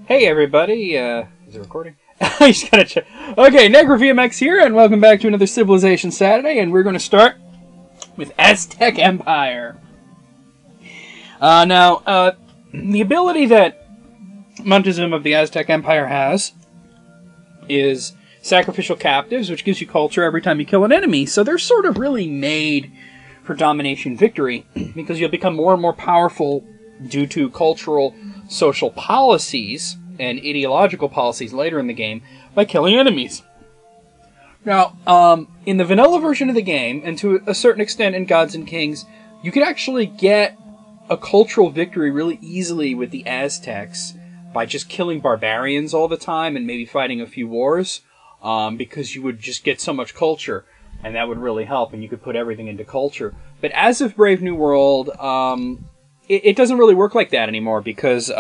Hey everybody, is it recording? I just gotta check. Okay, NegroVMX here, and welcome back to another Civilization Saturday, and we're going to start with Aztec Empire. The ability that Montezuma of the Aztec Empire has is sacrificial captives, which gives you culture every time you kill an enemy, so they're sort of really made for domination victory, because you'll become more and more powerful due to cultural, social policies and ideological policies later in the game by killing enemies. Now, in the vanilla version of the game, and to a certain extent in Gods and Kings, you could actually get a cultural victory really easily with the Aztecs by just killing barbarians all the time and maybe fighting a few wars, because you would just get so much culture, and that would really help, and you could put everything into culture. But as of Brave New World, it doesn't really work like that anymore, because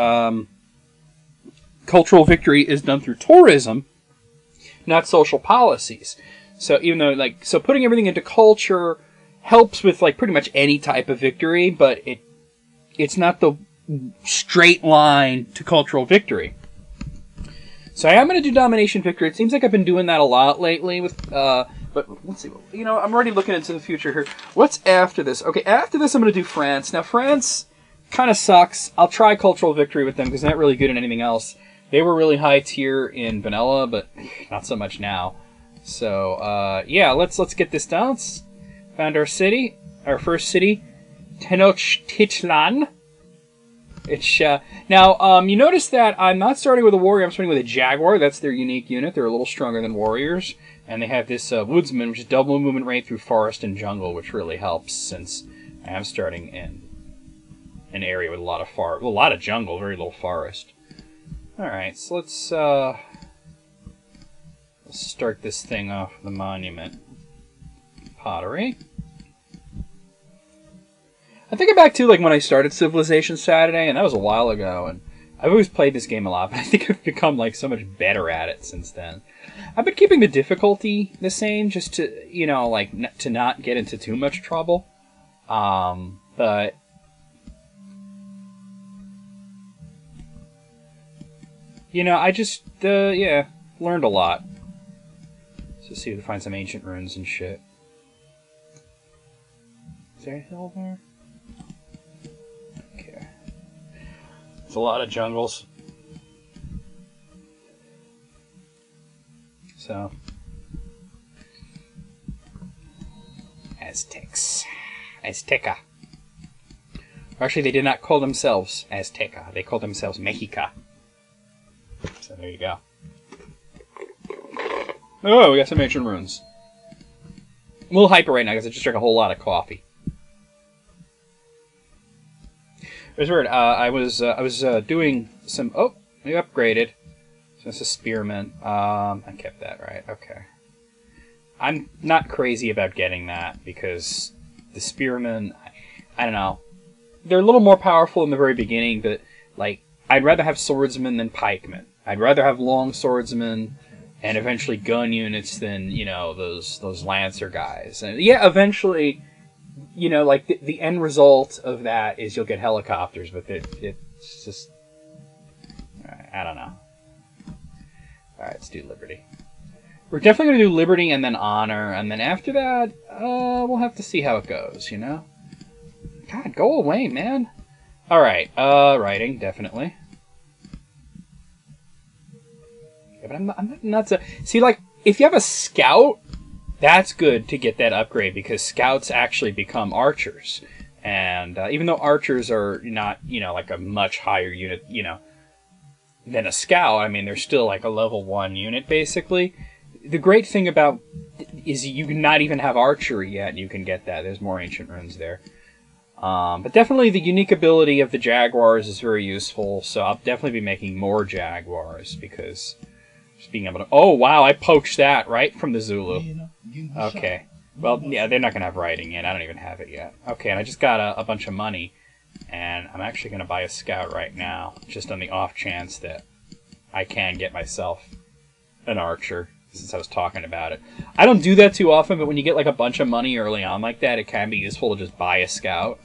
cultural victory is done through tourism, not social policies. So even though, so putting everything into culture helps with, pretty much any type of victory, but it's not the straight line to cultural victory. So I am going to do domination victory. It seems like I've been doing that a lot lately with, but let's see. I'm already looking into the future here. What's after this? Okay, after this I'm going to do France. Now, France kind of sucks. I'll try cultural victory with them because they're not really good at anything else. They were really high tier in vanilla, but not so much now. So, yeah, let's get this done. Let's found our city, our first city, Tenochtitlan. It's, now, you notice that I'm not starting with a warrior, I'm starting with a jaguar. That's their unique unit. They're a little stronger than warriors. And they have this woodsman, which is double movement rate through forest and jungle, which really helps since I am starting in an area with a lot of jungle, very little forest. Alright, so let's start this thing off with the monument. Pottery. I think back to when I started Civilization Saturday, and that was a while ago, and I've always played this game a lot, but I think I've become so much better at it since then. I've been keeping the difficulty the same, just to, to not get into too much trouble. But I just, learned a lot. Let's see if we can find some ancient ruins and shit. Is there a hill there? Okay. There's a lot of jungles. So. Aztecs. Azteca. Actually, they did not call themselves Azteca. They called themselves Mexica. So there you go. Oh, we got some ancient ruins. I'm a little hyper right now because I just drank a whole lot of coffee. It was weird. I was doing some. Oh, we upgraded. So it's a spearman. I kept that right. Okay. I'm not crazy about getting that because the spearmen, I don't know. They're a little more powerful in the very beginning, but I'd rather have swordsmen than pikemen. I'd rather have long swordsmen and eventually gun units than, those lancer guys. And yeah, eventually, the end result of that is you'll get helicopters, but it's just, I don't know. Alright, let's do Liberty. We're definitely going to do Liberty and then Honor, and then after that, we'll have to see how it goes, God, go away, man. Alright, writing, definitely. Yeah, but I'm not so... See, if you have a scout, that's good to get that upgrade, because scouts actually become archers. And even though archers are not, a much higher unit, than a scout, I mean, they're still a level 1 unit, basically. The great thing about is you can not even have archery yet, and you can get that. There's more ancient runes there. But definitely the unique ability of the Jaguars is very useful, so I'll definitely be making more Jaguars, because just being able to... Oh, wow, I poached that right from the Zulu. Okay. Well, yeah, they're not going to have writing yet. I don't even have it yet. Okay, and I just got a bunch of money, and I'm actually going to buy a scout right now, just on the off chance that I can get myself an archer, since I was talking about it. I don't do that too often, but when you get a bunch of money early on like that, it can be useful to just buy a scout.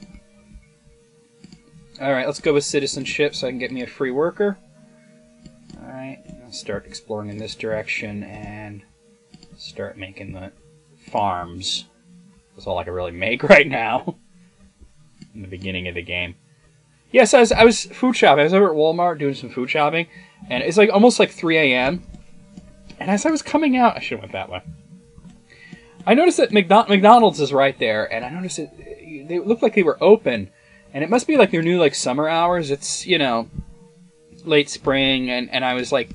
Alright, let's go with citizenship so I can get me a free worker. Alright, I'll start exploring in this direction and start making the farms. That's all I can really make right now. In the beginning of the game. Yes, I was food shopping. I was over at Walmart doing some food shopping, and it's like almost like 3 a.m. And as I was coming out, I should have went that way. I noticed that McDonald's is right there, and I noticed that they looked like they were open, and it must be like their new like summer hours. It's, you know, late spring, and I was like,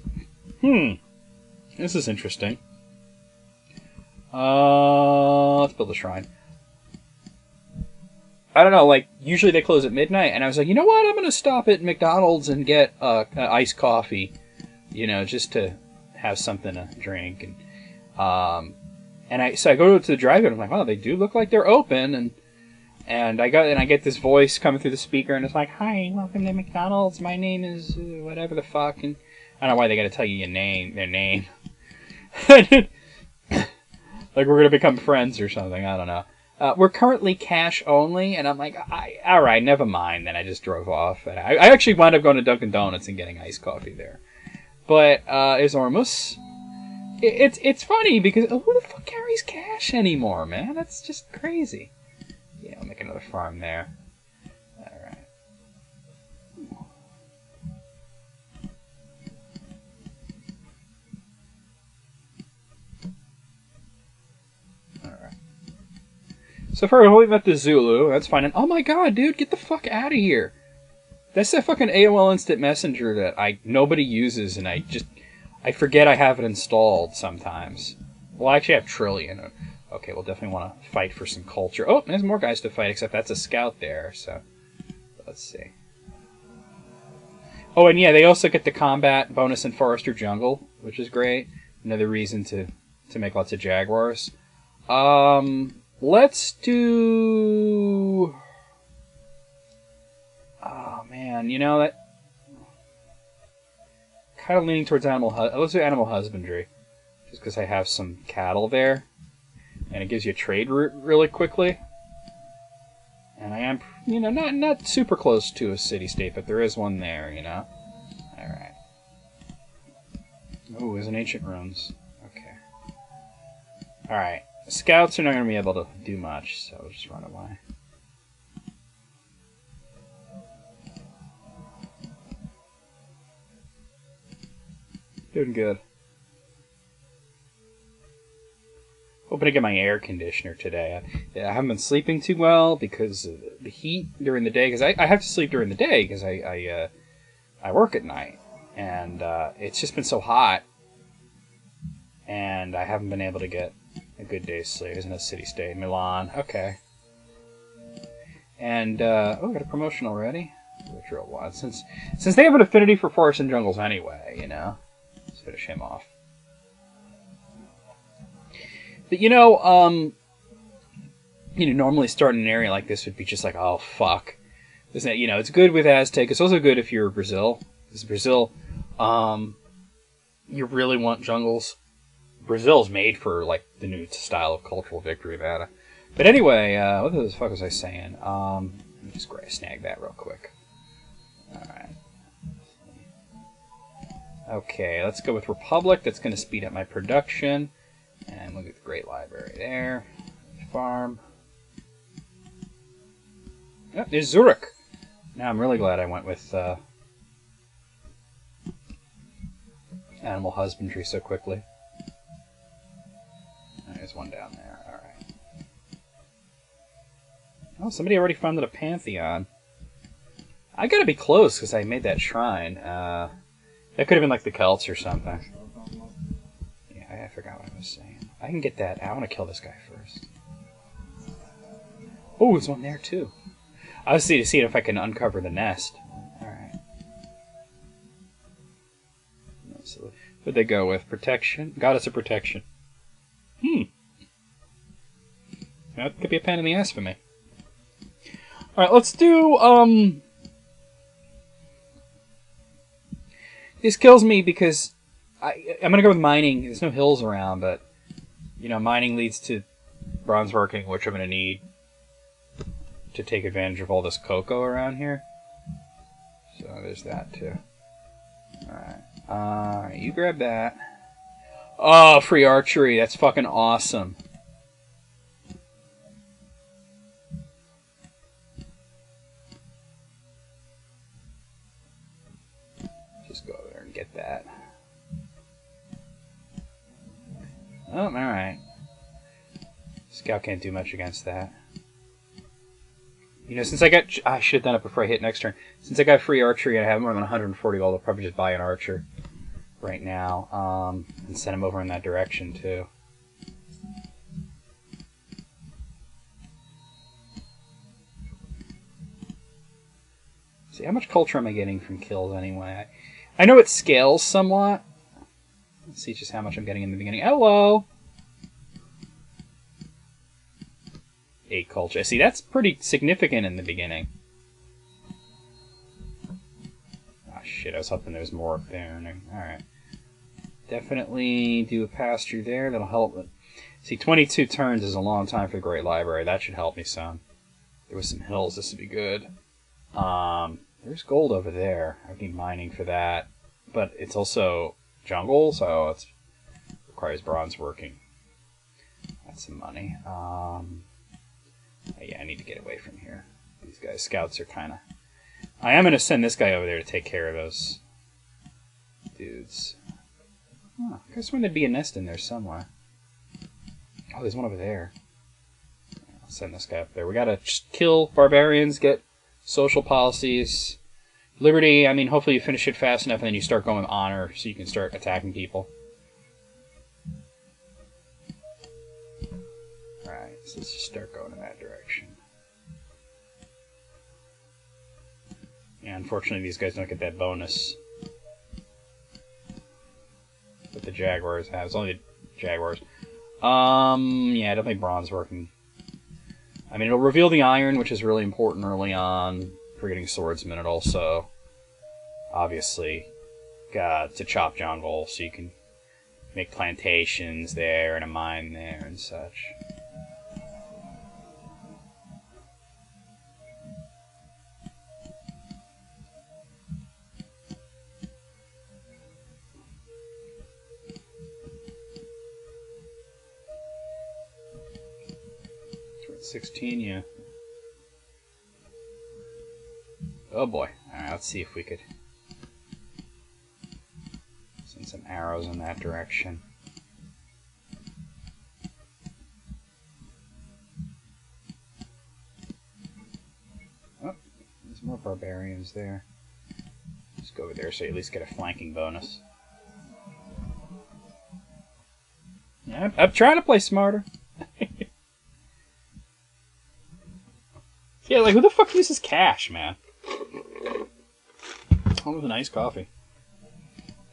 this is interesting. Let's build a shrine. I don't know, like, usually they close at midnight, and I was like, you know what, I'm going to stop at McDonald's and get an iced coffee, you know, just to have something to drink. And so I go to the drive-in, I'm like, wow, they do look like they're open, and I get this voice coming through the speaker, and it's like, hi, welcome to McDonald's, my name is whatever the fuck, and I don't know why they got to tell you their name. Like we're going to become friends or something, I don't know. We're currently cash only, and I'm like, all right, never mind. Then I just drove off. And I actually wound up going to Dunkin' Donuts and getting iced coffee there. But is Ormus? It's funny because who the fuck carries cash anymore, man? That's just crazy. Yeah, I'll make another farm there. All right. So far, we've only met the Zulu. That's fine. And oh my god, dude, get the fuck out of here. That's that fucking AOL Instant Messenger that nobody uses, and I forget I have it installed sometimes. Well, I actually have Trillion. Okay, we'll definitely want to fight for some culture. Oh, there's more guys to fight, except that's a scout there, so let's see. Oh, and yeah, they also get the combat bonus in Forest or Jungle, which is great. Another reason to make lots of Jaguars. Let's do... Oh, man, you know, that... Kind of leaning towards let's do animal husbandry. Just because I have some cattle there. And it gives you a trade route really quickly. And I am, you know, not super close to a city-state, but there is one there, you know? Alright. Oh, there's an ancient ruins. Okay. Alright. Scouts are not going to be able to do much, so we'll just run away. Doing good. Hoping to get my air conditioner today. I haven't been sleeping too well because of the heat during the day. Because I have to sleep during the day because I work at night, and it's just been so hot, and I haven't been able to get a good day's sleep. Isn't a city-state, Milan? Okay. And oh, got a promotion already. Which real one? Since they have an affinity for forests and jungles anyway, you know, let's finish him off. But you know, normally starting an area like this would be just like, oh fuck, isn't it? You know, it's good with Aztec. It's also good if you're Brazil. Because Brazil, you really want jungles. Brazil's made for, like, the new style of cultural victory, man. But anyway, what the fuck was I saying? Let me just snag that real quick. Alright. Okay, let's go with Republic. That's going to speed up my production. And look at the Great Library there. Farm. Oh, there's Zurich. Now I'm really glad I went with animal husbandry so quickly. There's one down there. Alright. Oh, somebody already founded a pantheon. I gotta be close because I made that shrine. That could have been like the Celts or something. Yeah, I forgot what I was saying. I can get that. I want to kill this guy first. Oh, there's one there too. I was seeing if I can uncover the nest. Alright. So, what'd they go with? Protection? Goddess of protection. That could be a pain in the ass for me. Alright, let's do, This kills me because I'm gonna go with mining. There's no hills around, but, you know, mining leads to bronze working, which I'm gonna need to take advantage of all this cocoa around here. So there's that, too. Alright. You grab that. Oh, free archery. That's fucking awesome. Just go over there and get that. Oh, alright. Scout can't do much against that. You know, since I got... I should have done it before I hit next turn. Since I got free archery and I have more than 140 gold, I'll probably just buy an archer right now. And send him over in that direction, too. See, how much culture am I getting from kills anyway? I know it scales somewhat. Let's see just how much I'm getting in the beginning. Hello! 8 culture. See, that's pretty significant in the beginning. Ah, shit, I was hoping there was more up there. Alright. Definitely do a pasture there. That'll help. See, 22 turns is a long time for the Great Library. That should help me some. There was some hills. This would be good. There's gold over there. I need mining for that. But it's also jungle, so it requires bronze working. That's some money. Yeah, I need to get away from here. These guys, scouts are kind of... I am going to send this guy over there to take care of those dudes. Oh, I guess when there'd be a nest in there somewhere. Oh, there's one over there. I'll send this guy up there. We got to kill barbarians, get social policies. Liberty, I mean, hopefully you finish it fast enough and then you start going with honor so you can start attacking people. Alright, so let's just start going in that direction. Yeah, unfortunately these guys don't get that bonus that the Jaguars have. It's only the Jaguars. Yeah, I don't think bronze working. I mean, it'll reveal the iron, which is really important early on for getting swordsmen. It also, obviously, got to chop jungle so you can make plantations there and a mine there and such. We're at 16, yeah. Oh boy. Alright, let's see if we could send some arrows in that direction. Oh, there's more barbarians there. Just go over there so you at least get a flanking bonus. Yeah, I'm trying to play smarter. Yeah, like, who the fuck uses cash, man? Oh, with an iced coffee.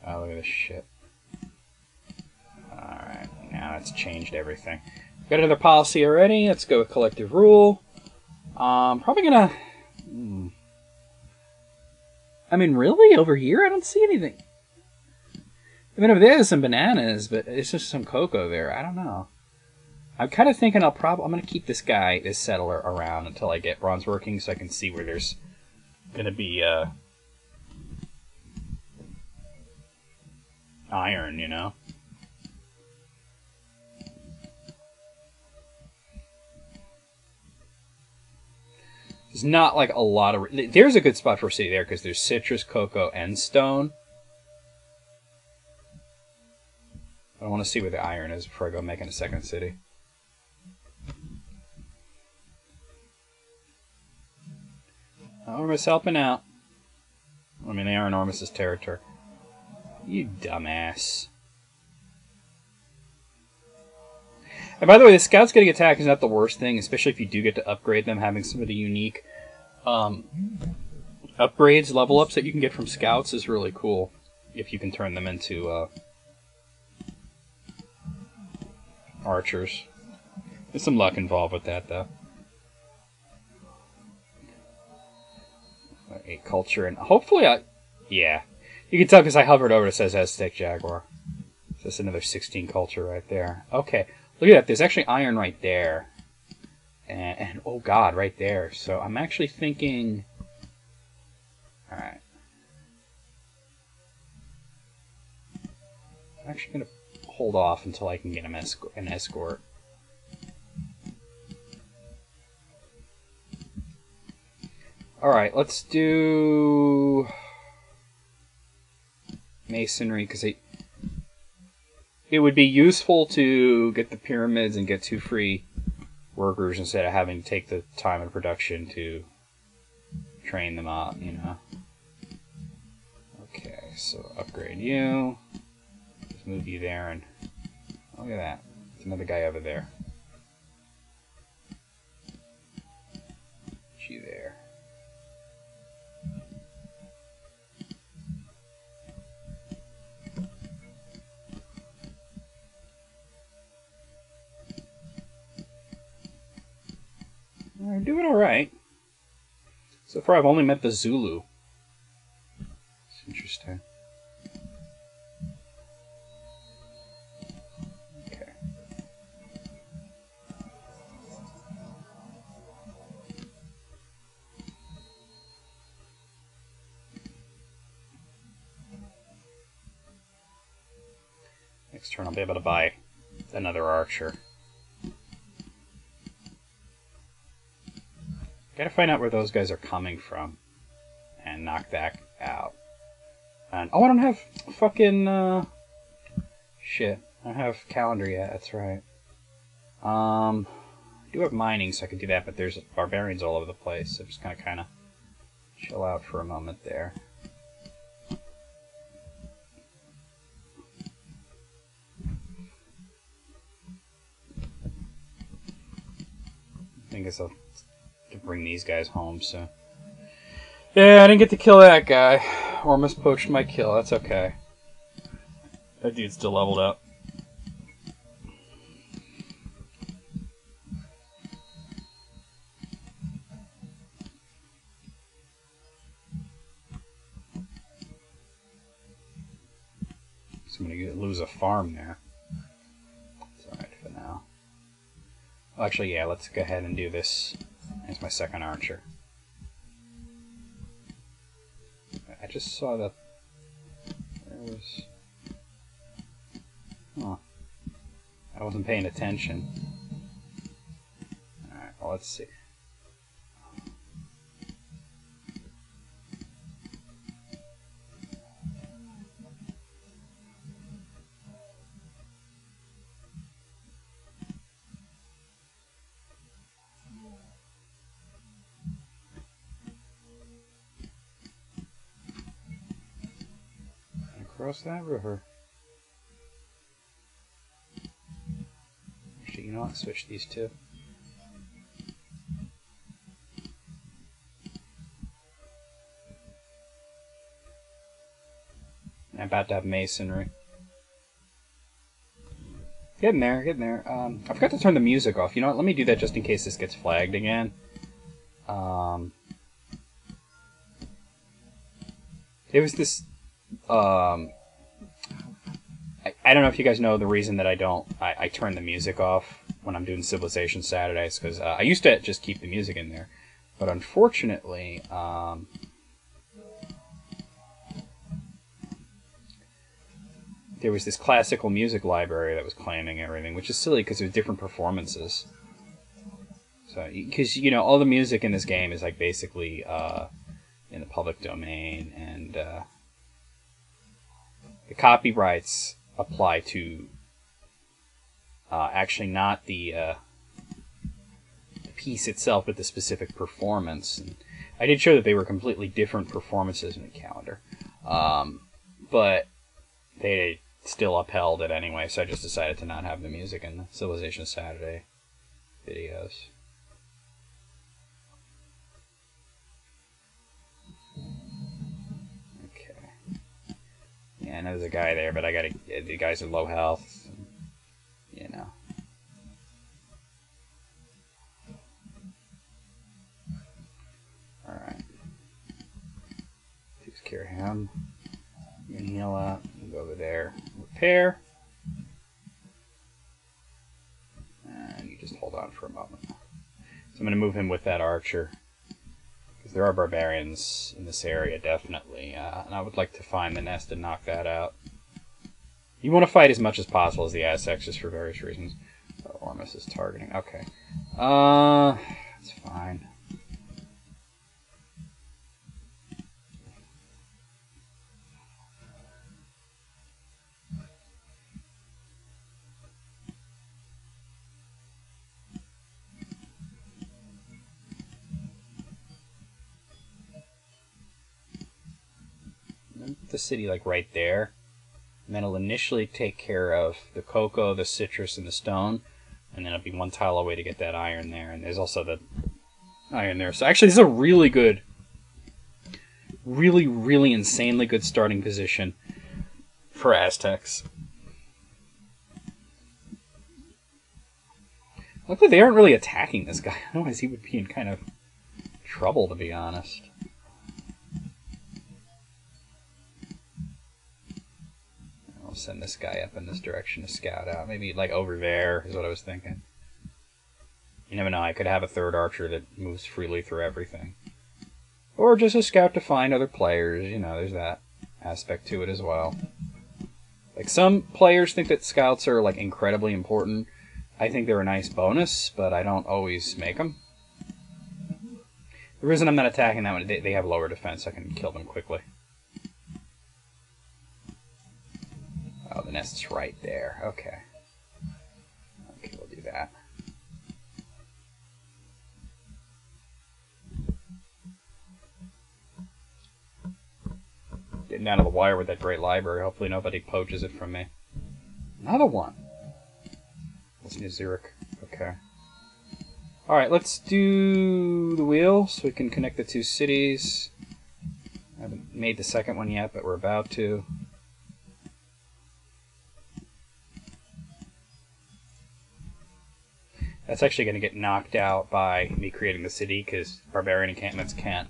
Oh, look at this shit. Alright, now that's changed everything. Got another policy already. Let's go with collective rule. Probably gonna... I mean, really? Over here? I don't see anything. I mean, over there's some bananas, but it's just some cocoa there. I don't know. I'm kind of thinking I'm going to keep this guy, this settler, around until I get bronze working so I can see where there's going to be iron, you know? There's not like a lot of... There's a good spot for a city there because there's citrus, cocoa, and stone. I want to see where the iron is before I go making a second city. Ormus helping out. I mean, they are in Ormus's territory. You dumbass. And by the way, the scouts getting attacked is not the worst thing, especially if you do get to upgrade them, having some of the unique upgrades, level ups that you can get from scouts is really cool. If you can turn them into archers. There's some luck involved with that, though. 8 culture, and hopefully yeah. You can tell because I hovered over it says Aztec Jaguar. So that's another 16 culture right there. Okay, look at that. There's actually iron right there. And oh god, right there. So I'm actually thinking... Alright. I'm actually going to hold off until I can get an escort. Alright, let's do masonry, because it would be useful to get the pyramids and get 2 free workers instead of having to take the time in production to train them up, you know. Okay, so upgrade you. Just move you there, and look at that. There's another guy over there. Put you there. We're doing alright. So far I've only met the Zulu. It's interesting. Okay. Next turn I'll be able to buy another archer. Gotta find out where those guys are coming from and knock that out. And oh, I don't have fucking shit. I don't have calendar yet. That's right. I do have mining, so I can do that. But there's barbarians all over the place. So I'm just gonna kind of chill out for a moment there. I guess I'll bring these guys home, so. Yeah, I didn't get to kill that guy. Or almost poached my kill, that's okay. That dude's still leveled up. So I'm gonna lose a farm there. It's alright for now. Well, actually, yeah, let's go ahead and do this. There's my second archer. I just saw that there was... Huh. I wasn't paying attention. Alright, well, let's see. Across that river. Actually, you know what? Switch these two. I'm about to have masonry. Getting there, getting there. I forgot to turn the music off. You know what? Let me do that just in case this gets flagged again. There was this... I don't know if you guys know the reason that I turn the music off when I'm doing Civilization Saturdays, because I used to just keep the music in there, but unfortunately, there was this classical music library that was claiming everything, which is silly because there's different performances. So, because you know, all the music in this game is like basically in the public domain, and the copyrights apply to actually not the piece itself, but the specific performance. And I did show that they were completely different performances in the calendar, but they still upheld it anyway, so I just decided to not have the music in the Civilization Saturday videos. Yeah, I know there's a guy there, but I gotta... The guys are low health. You know. Alright. Takes care of him. You can heal up. You go over there. Repair. And you just hold on for a moment. So I'm going to move him with that archer. Because there are barbarians in this area, definitely. And I would like to find the nest and knock that out. You want to fight as much as possible as the Aztecs, just for various reasons. Ormus is targeting. Okay. It's fine. The city like right there, and then it'll initially take care of the cocoa, the citrus, and the stone, and then it'll be one tile away to get that iron there, and there's also the iron there. So actually this is a really good, really insanely good starting position for Aztecs. Luckily they aren't really attacking this guy, otherwise he would be in kind of trouble, to be honest. Send this guy up in this direction to scout out. Maybe like over there is what I was thinking. You never know, I could have a third archer that moves freely through everything. Or just a scout to find other players, you know, there's that aspect to it as well. Like some players think that scouts are like incredibly important. I think they're a nice bonus, but I don't always make them. The reason I'm not attacking that one, they have lower defense, I can kill them quickly. Oh, the nest's right there. Okay. Okay, we'll do that. Getting down to the wire with that great library. Hopefully nobody poaches it from me. Another one. Let's do Zurich. Okay. Alright, let's do the wheel so we can connect the two cities. I haven't made the second one yet, but we're about to. That's actually going to get knocked out by me creating the city, because barbarian encampments can't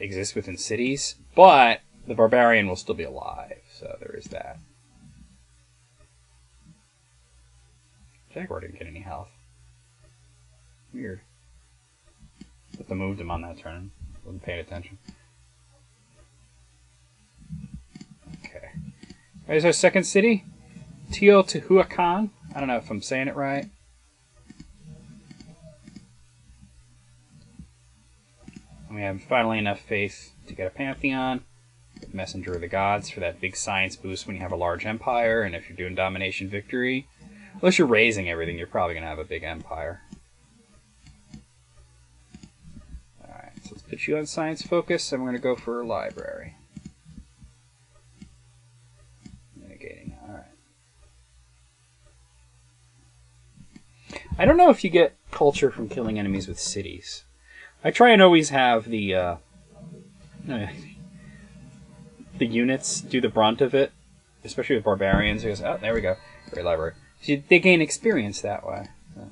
exist within cities. But the barbarian will still be alive, so there is that. Jaguar didn't get any health. Weird. But they moved him on that turn. Wasn't paying attention. Okay. There's our second city. Teotihuacan. I don't know if I'm saying it right. And we have finally enough faith to get a Pantheon. Messenger of the Gods for that big science boost when you have a large empire, and if you're doing domination victory. Unless you're raising everything, you're probably going to have a big empire. Alright, so let's put you on science focus, and we're going to go for a library. Mitigating, alright. I don't know if you get culture from killing enemies with cities. I try and always have the units do the brunt of it, especially with barbarians. Because, oh, there we go. Great library. So they gain experience that way. So.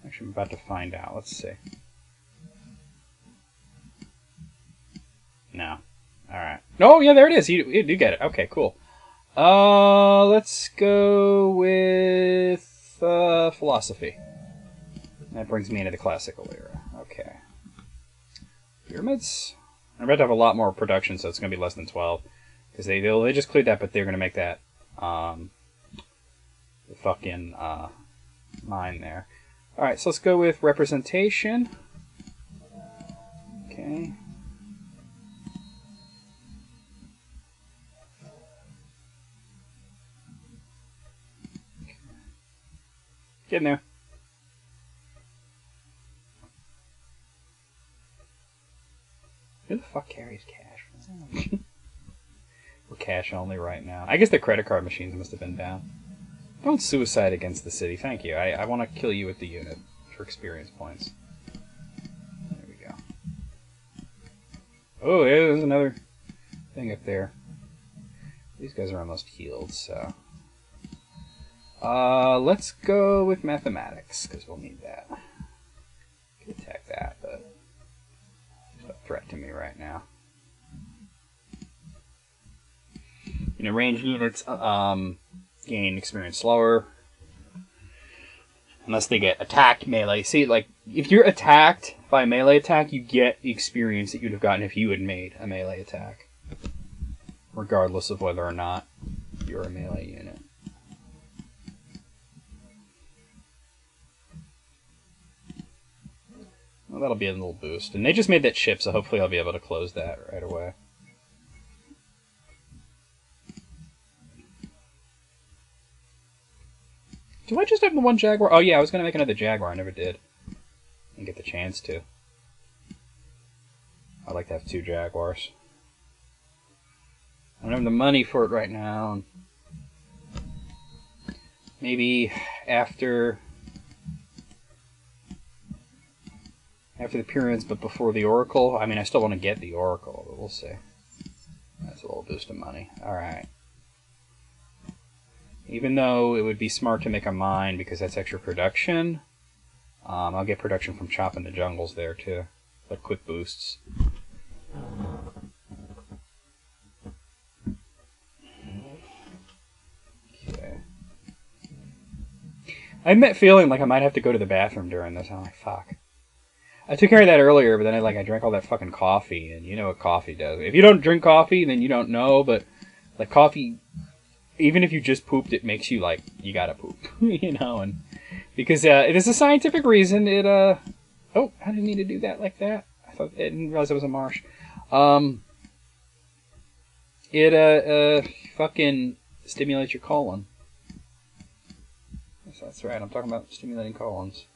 Actually, I'm about to find out. Let's see. No. Alright. Oh, yeah, there it is. You do get it. Okay, cool. Let's go with philosophy. That brings me into the classical era. Okay. Pyramids. I'm about to have a lot more production, so it's going to be less than 12. Because they just cleared that, but they're going to make that the fucking mine there. Alright, so let's go with representation. Okay. Get in there. Who the fuck carries cash? We're cash only right now. I guess the credit card machines must have been down. Don't suicide against the city. Thank you. I want to kill you with the unit for experience points. There we go. Oh, yeah, there's another thing up there. These guys are almost healed, so... let's go with mathematics, because we'll need that. Could attack that, but it's a threat to me right now. You know, ranged units gain experience slower. Unless they get attacked melee. See, like, if you're attacked by a melee attack, you get the experience that you'd have gotten if you had made a melee attack, regardless of whether or not you're a melee unit. Well, that'll be a little boost. And they just made that ship, so hopefully I'll be able to close that right away. Do I just have the one Jaguar? Oh yeah, I was going to make another Jaguar. I never did. Didn't get the chance to. I'd like to have 2 Jaguars. I don't have the money for it right now. Maybe after the Pyramids, but before the Oracle. I mean, I still want to get the Oracle, but we'll see. That's a little boost of money. Alright. Even though it would be smart to make a mine because that's extra production, I'll get production from chopping the jungles there too. Like quick boosts. Okay. I have that feeling like I might have to go to the bathroom during this. I'm like, fuck. I took care of that earlier, but then I drank all that fucking coffee, and you know what coffee does. If you don't drink coffee, then you don't know, but like coffee, even if you just pooped, it makes you like, you gotta poop, you know, and because it is a scientific reason. It oh, I didn't mean to do that like that. I didn't realize it was a marsh. It fucking stimulates your colon. Yes, that's right. I'm talking about stimulating colons.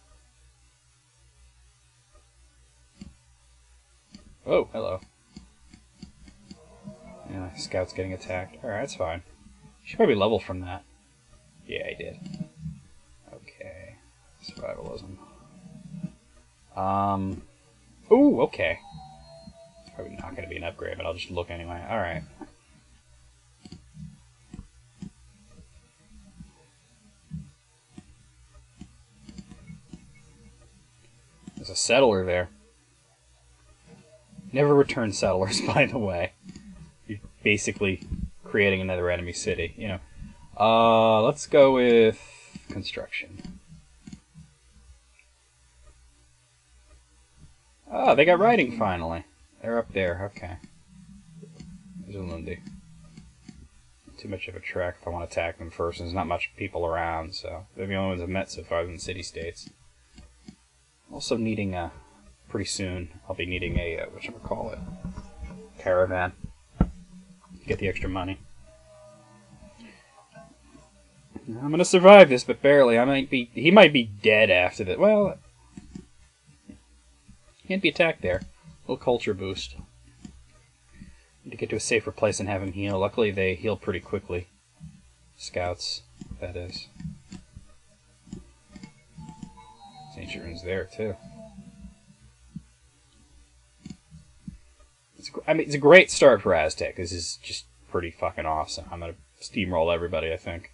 Oh, hello. Yeah, Scout's getting attacked. Alright, that's fine. Should probably level from that. Yeah, he did. Okay. Survivalism. Ooh, okay. It's probably not going to be an upgrade, but I'll just look anyway. Alright. There's a settler there. Never return settlers, by the way. You're basically creating another enemy city, you know. Let's go with construction. Oh, they got writing finally. They're up there, okay. There's Ulundi. Too much of a trek if I want to attack them first, and there's not much people around, so they're the only ones I've met so far in the city-states. Also needing pretty soon, I'll be needing a, whatchamacallit, caravan. Get the extra money. I'm gonna survive this, but barely. He might be dead after that. Well, can't be attacked there. A little culture boost. Need to get to a safer place and have him heal. Luckily, they heal pretty quickly. Scouts, that is. Ancient runes there too. It's a great start for Aztec. This is just pretty fucking awesome. I'm gonna steamroll everybody, I think.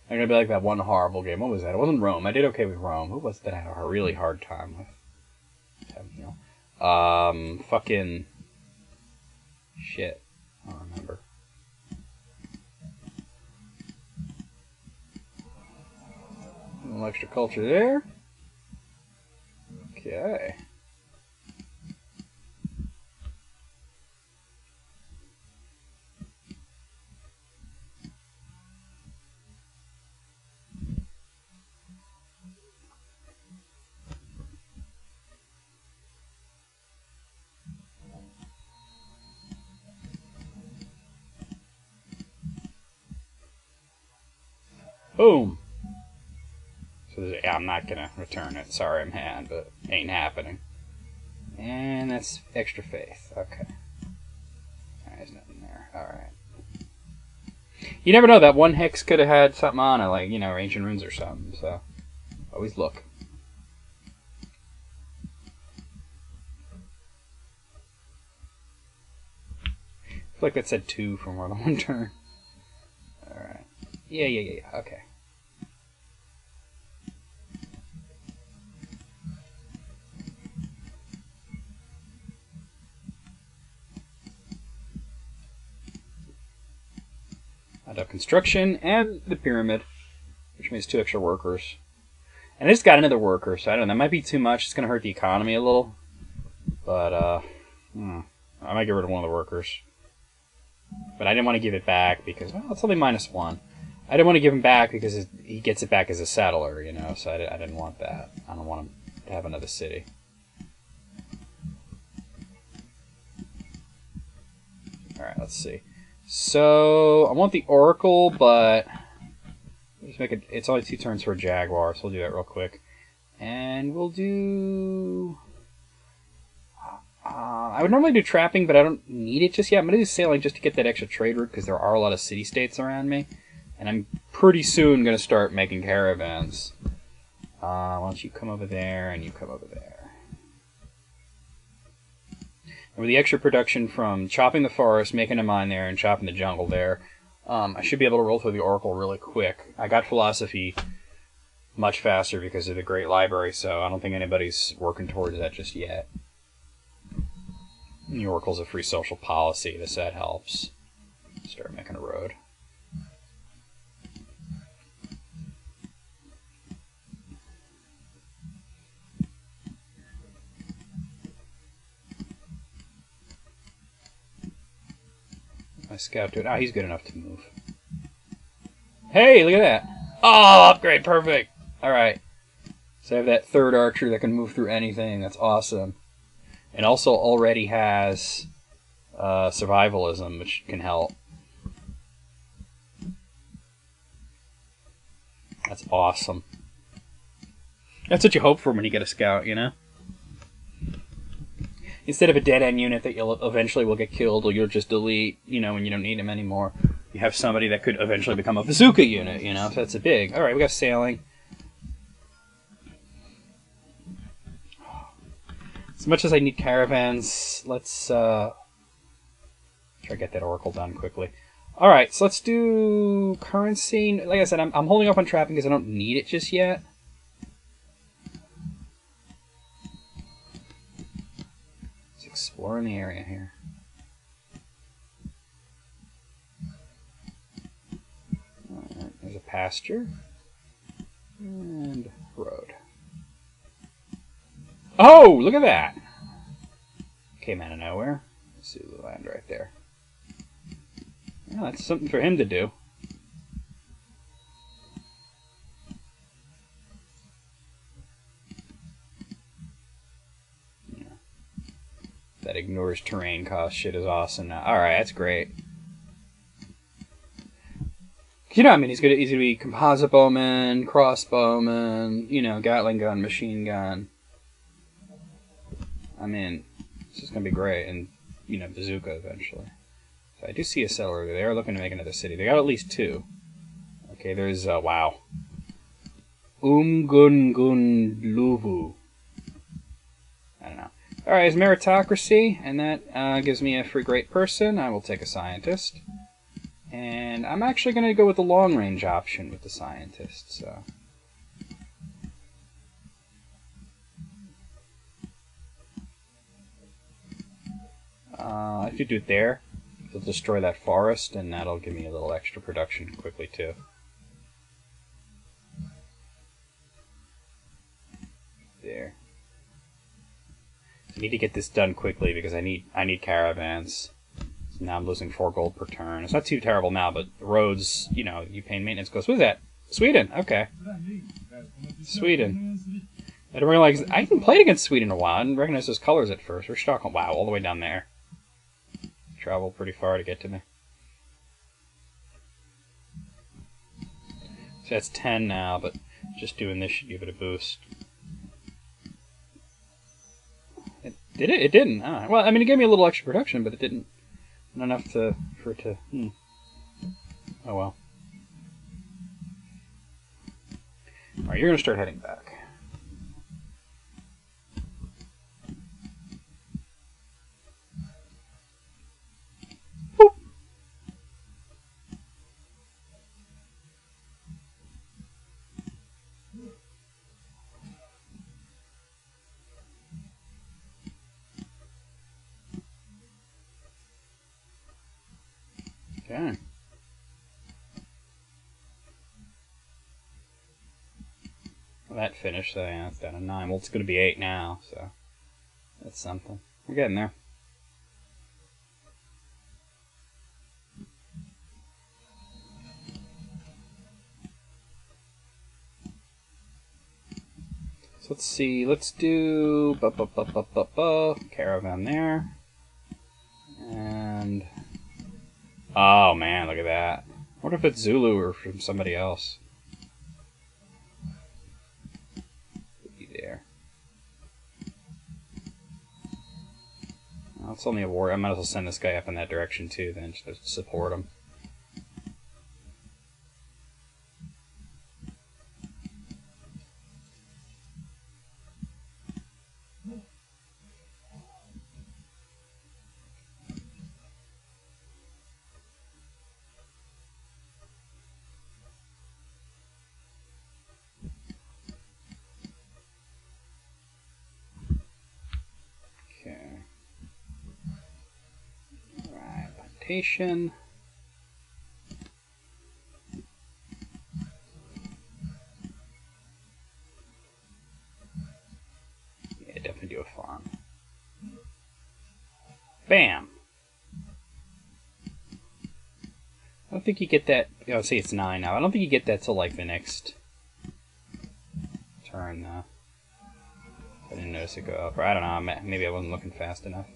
I'm gonna be like that one horrible game. What was that? It wasn't Rome. I did okay with Rome. Who was it that I had a really hard time with? Fucking shit. I don't remember. A little extra culture there. Okay. Boom. So I'm not gonna return it. Sorry, man, but ain't happening. And that's extra faith. Okay. There's nothing there. Alright. You never know, that one hex could have had something on it, like, you know, ancient runes or something, so always look. I feel like that said 2 for more than one turn. Alright. Yeah, okay. Construction and the pyramid. which means 2 extra workers. And I just got another worker, so I don't know. That might be too much. It's going to hurt the economy a little. But, I might get rid of one of the workers. But I didn't want to give it back because, well, it's only -1. I didn't want to give him back because he gets it back as a settler, you know, so I didn't want that. I don't want him to have another city. Alright, let's see. So, I want the Oracle, but just make it, it's only 2 turns for a Jaguar, so we'll do that real quick. And we'll do... I would normally do trapping, but I don't need it just yet. I'm going to do sailing just to get that extra trade route, because there are a lot of city-states around me. And I'm pretty soon going to start making caravans. Why don't you come over there, and you come over there. And with the extra production from chopping the forest, making a mine there, and chopping the jungle there, I should be able to roll through the Oracle really quick. I got philosophy much faster because of the Great Library, so I don't think anybody's working towards that just yet. The Oracle's a free social policy, so that helps. Start making a road. My scout do it. Ah, he's good enough to move. Hey, look at that. Oh, upgrade, perfect. Alright. So I have that 3rd archer that can move through anything. That's awesome. And also already has survivalism, which can help. That's awesome. That's what you hope for when you get a scout, you know? Instead of a dead-end unit that you'll eventually will get killed or you'll just delete, you know, when you don't need them anymore, you have somebody that could eventually become a bazooka unit, you know? So that's a big... Alright, we got sailing. As much as I need caravans, let's try to get that Oracle done quickly. Alright, so let's do currency. Like I said, I'm holding up on trapping because I don't need it just yet. Let's explore in the area here. Alright, there's a pasture. And road. Oh, look at that! Came out of nowhere. Let's see the land right there. Well, that's something for him to do. Yeah. That ignores terrain cost shit is awesome now. Alright, that's great. You know, I mean, he's gonna be composite bowman, crossbowman, you know, Gatling gun, machine gun. I mean, this is going to be great, and, you know, bazooka eventually. So I do see a settler. They are looking to make another city. They got at least 2. Okay, there's, wow. Luvu. I don't know. Alright, it's meritocracy, and that gives me a free great person. I will take a scientist. And I'm actually going to go with the long-range option with the scientist, so... I could do it there. It'll destroy that forest, and that'll give me a little extra production quickly, too. There. I need to get this done quickly because I need caravans. So now I'm losing 4 gold per turn. It's not too terrible now, but the roads, you know, you pay maintenance costs. What is that? Sweden. Okay. Sweden. I didn't realize I haven't played against Sweden in a while. I didn't recognize those colors at first. We're Stockholm. Wow, all the way down there. Travel pretty far to get to me. So that's 10 now, but just doing this should give it a boost. Did it? It didn't. Oh. Well, I mean, it gave me a little extra production, but it didn't. Not enough for it to... Oh well. Alright, you're going to start heading back. Okay. Well, that finished, so yeah, it's down to 9. Well, it's going to be 8 now, so that's something. We're getting there. So let's see. Let's do caravan there, and oh man, look at that. What if it's Zulu or from somebody else? There. Well, it's only a war. I might as well send this guy up in that direction too, then, just to support him. Plantation. Yeah, definitely do a farm. Bam! I don't think you get that. Oh, see, it's 9 now. I don't think you get that till like the next turn, though. I didn't notice it go up. Or I don't know. Maybe I wasn't looking fast enough.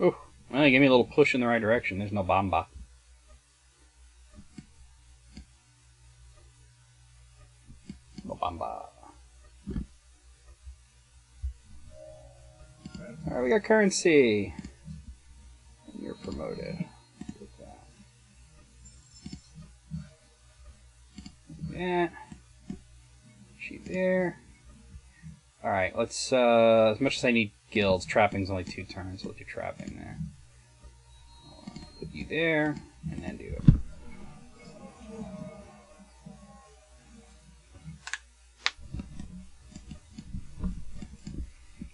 Ooh, well, you gave me a little push in the right direction. There's no Bamba. No Bamba. Alright, we got currency. And you're promoted. Yeah. Sheep there. Alright, let's, as much as I need guilds, trapping's only 2 turns, so we'll do trapping there. Put you there, and then do it.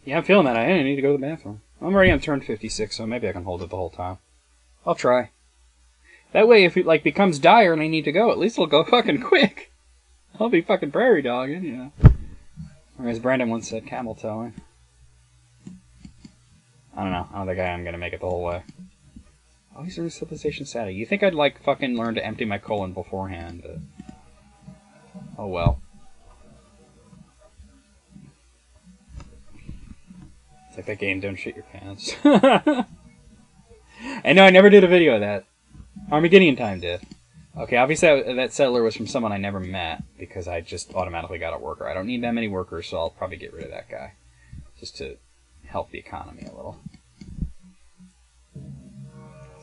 Yeah, I'm feeling that. I need to go to the bathroom. I'm already on turn 56, so maybe I can hold it the whole time. I'll try. That way, if it like becomes dire and I need to go, at least it'll go fucking quick. I'll be fucking prairie dogging, you know. Or as Brandon once said, camel towing. I don't know. I don't think I am going to make it the whole way. Oh, he's a civilization Saturday. You think I'd like fucking learn to empty my colon beforehand, but... oh well. It's like that game, Don't Shit Your Pants. I know, I never did a video of that. Armageddon Time did. Okay, obviously that settler was from someone I never met, because I just automatically got a worker. I don't need that many workers, so I'll probably get rid of that guy. Just to help the economy a little.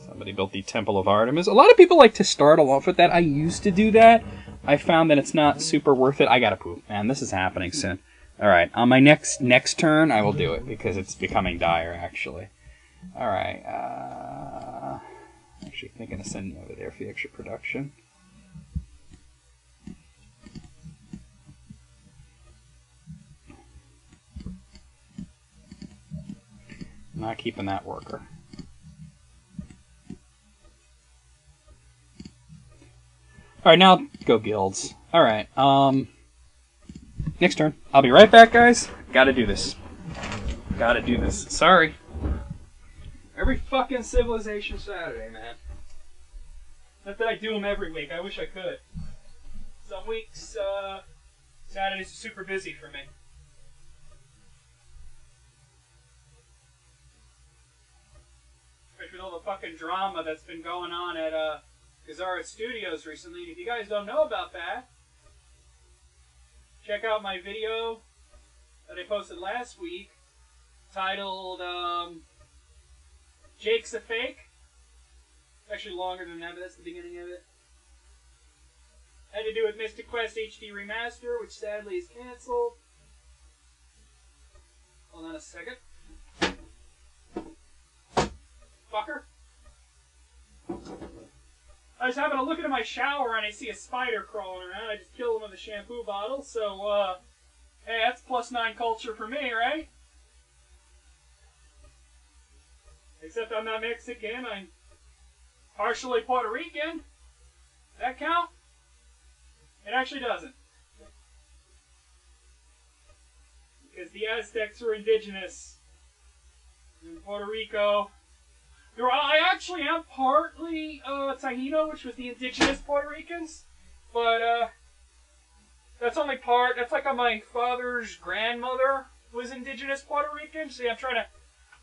Somebody built the Temple of Artemis. A lot of people like to start off with that. I used to do that. I found that it's not super worth it. I gotta poop, man. This is happening soon. Alright, on my next turn, I will do it, because it's becoming dire, actually. Alright, actually thinking of sending you over there for the extra production. Not keeping that worker. Alright, now go guilds. Alright, next turn. I'll be right back, guys. Gotta do this. Gotta do this. Sorry. Every fucking Civilization Saturday, man. Not that I do them every week. I wish I could. Some weeks, Saturdays are super busy for me. Especially with all the fucking drama that's been going on at, Gazara Studios recently. If you guys don't know about that, check out my video that I posted last week titled, Jake's a Fake. It's actually longer than that, but that's the beginning of it. Had to do with Mystic Quest HD Remaster, which sadly is canceled. Hold on a second. Fucker. I was having a look into my shower and I see a spider crawling around. I just killed him with a shampoo bottle, so, hey, that's +9 culture for me, right? Except I'm not Mexican. I'm partially Puerto Rican. Does that count? It actually doesn't. Because the Aztecs were indigenous in Puerto Rico. I actually am partly Taino, which was the indigenous Puerto Ricans. But that's only part. That's like on my father's grandmother was indigenous Puerto Rican. See, I'm trying to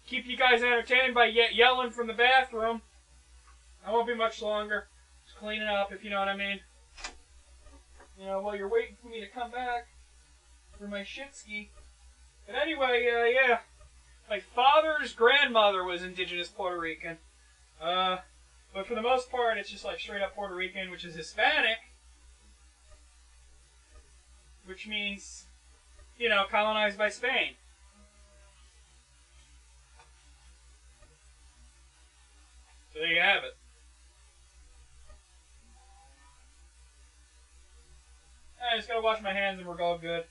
keep you guys entertained by yelling from the bathroom. I won't be much longer. Just cleaning up, if you know what I mean. You know, while you're waiting for me to come back for my shit ski. But anyway, yeah. My father's grandmother was indigenous Puerto Rican. But for the most part, it's just like straight up Puerto Rican, which is Hispanic. Which means, you know, colonized by Spain. So there you have it. I just gotta wash my hands and we're all good.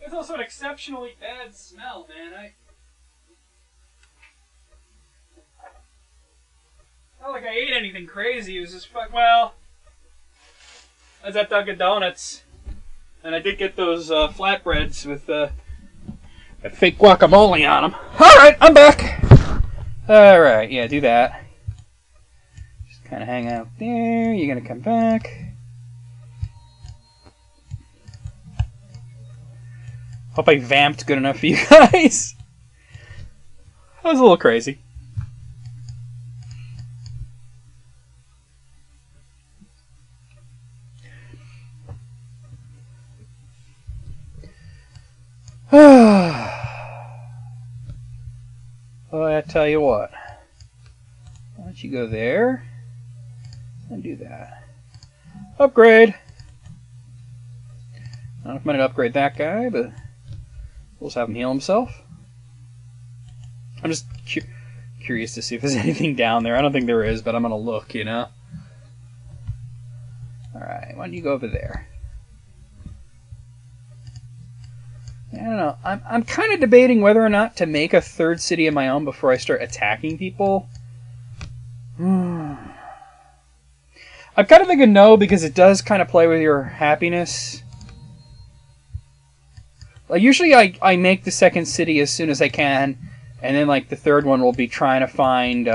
It's also an exceptionally bad smell, man. Not like I ate anything crazy. It was just well, I was at Dunkin' Donuts, and I did get those flatbreads with fake guacamole on them. All right, I'm back. All right, yeah, do that. Just kind of hang out there. You're gonna come back. Hope I vamped good enough for you guys. That was a little crazy. Well, I tell you what. Why don't you go there and do that? Upgrade. I don't know if I'm going to upgrade that guy, but we'll just have him heal himself. I'm just curious to see if there's anything down there. I don't think there is, but I'm going to look, you know? Alright, why don't you go over there? I don't know. I'm kind of debating whether or not to make a third city of my own before I start attacking people. I'm kind of thinking no, because it does kind of play with your happiness. Like, usually I make the second city as soon as I can, and then like the third one will be trying to find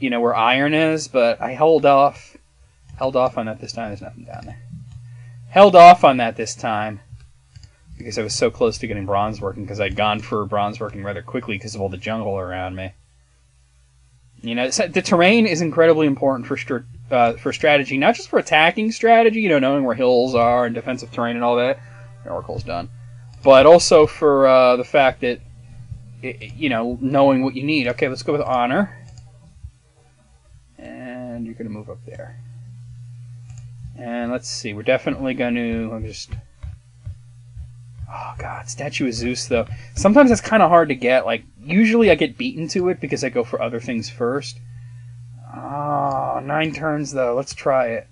you know, where iron is, but I held off on that this time. There's nothing down there. Held off on that this time because I was so close to getting bronze working, because I'd gone for bronze working rather quickly because of all the jungle around me. You know, the terrain is incredibly important for strategy, not just for attacking strategy, you know, knowing where hills are and defensive terrain and all that. Oracle's done. But also for the fact that, you know, knowing what you need. Okay, let's go with honor. And you're going to move up there. And let's see, we're definitely going to just... Oh, God, Statue of Zeus, though. Sometimes it's kind of hard to get. Like, usually I get beaten to it because I go for other things first. Oh, 9 turns, though. Let's try it.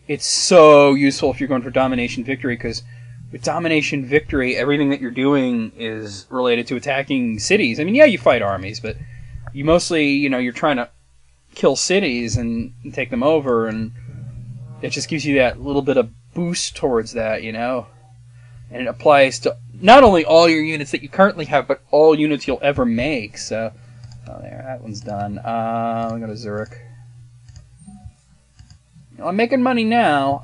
It's so useful if you're going for Domination Victory, because with Domination Victory, everything that you're doing is related to attacking cities. I mean, yeah, you fight armies, but you mostly, you know, you're trying to kill cities and take them over, and it just gives you that little bit of boost towards that, you know? And it applies to not only all your units that you currently have, but all units you'll ever make, so... Oh, there, that one's done. We go to Zurich. Well, I'm making money now.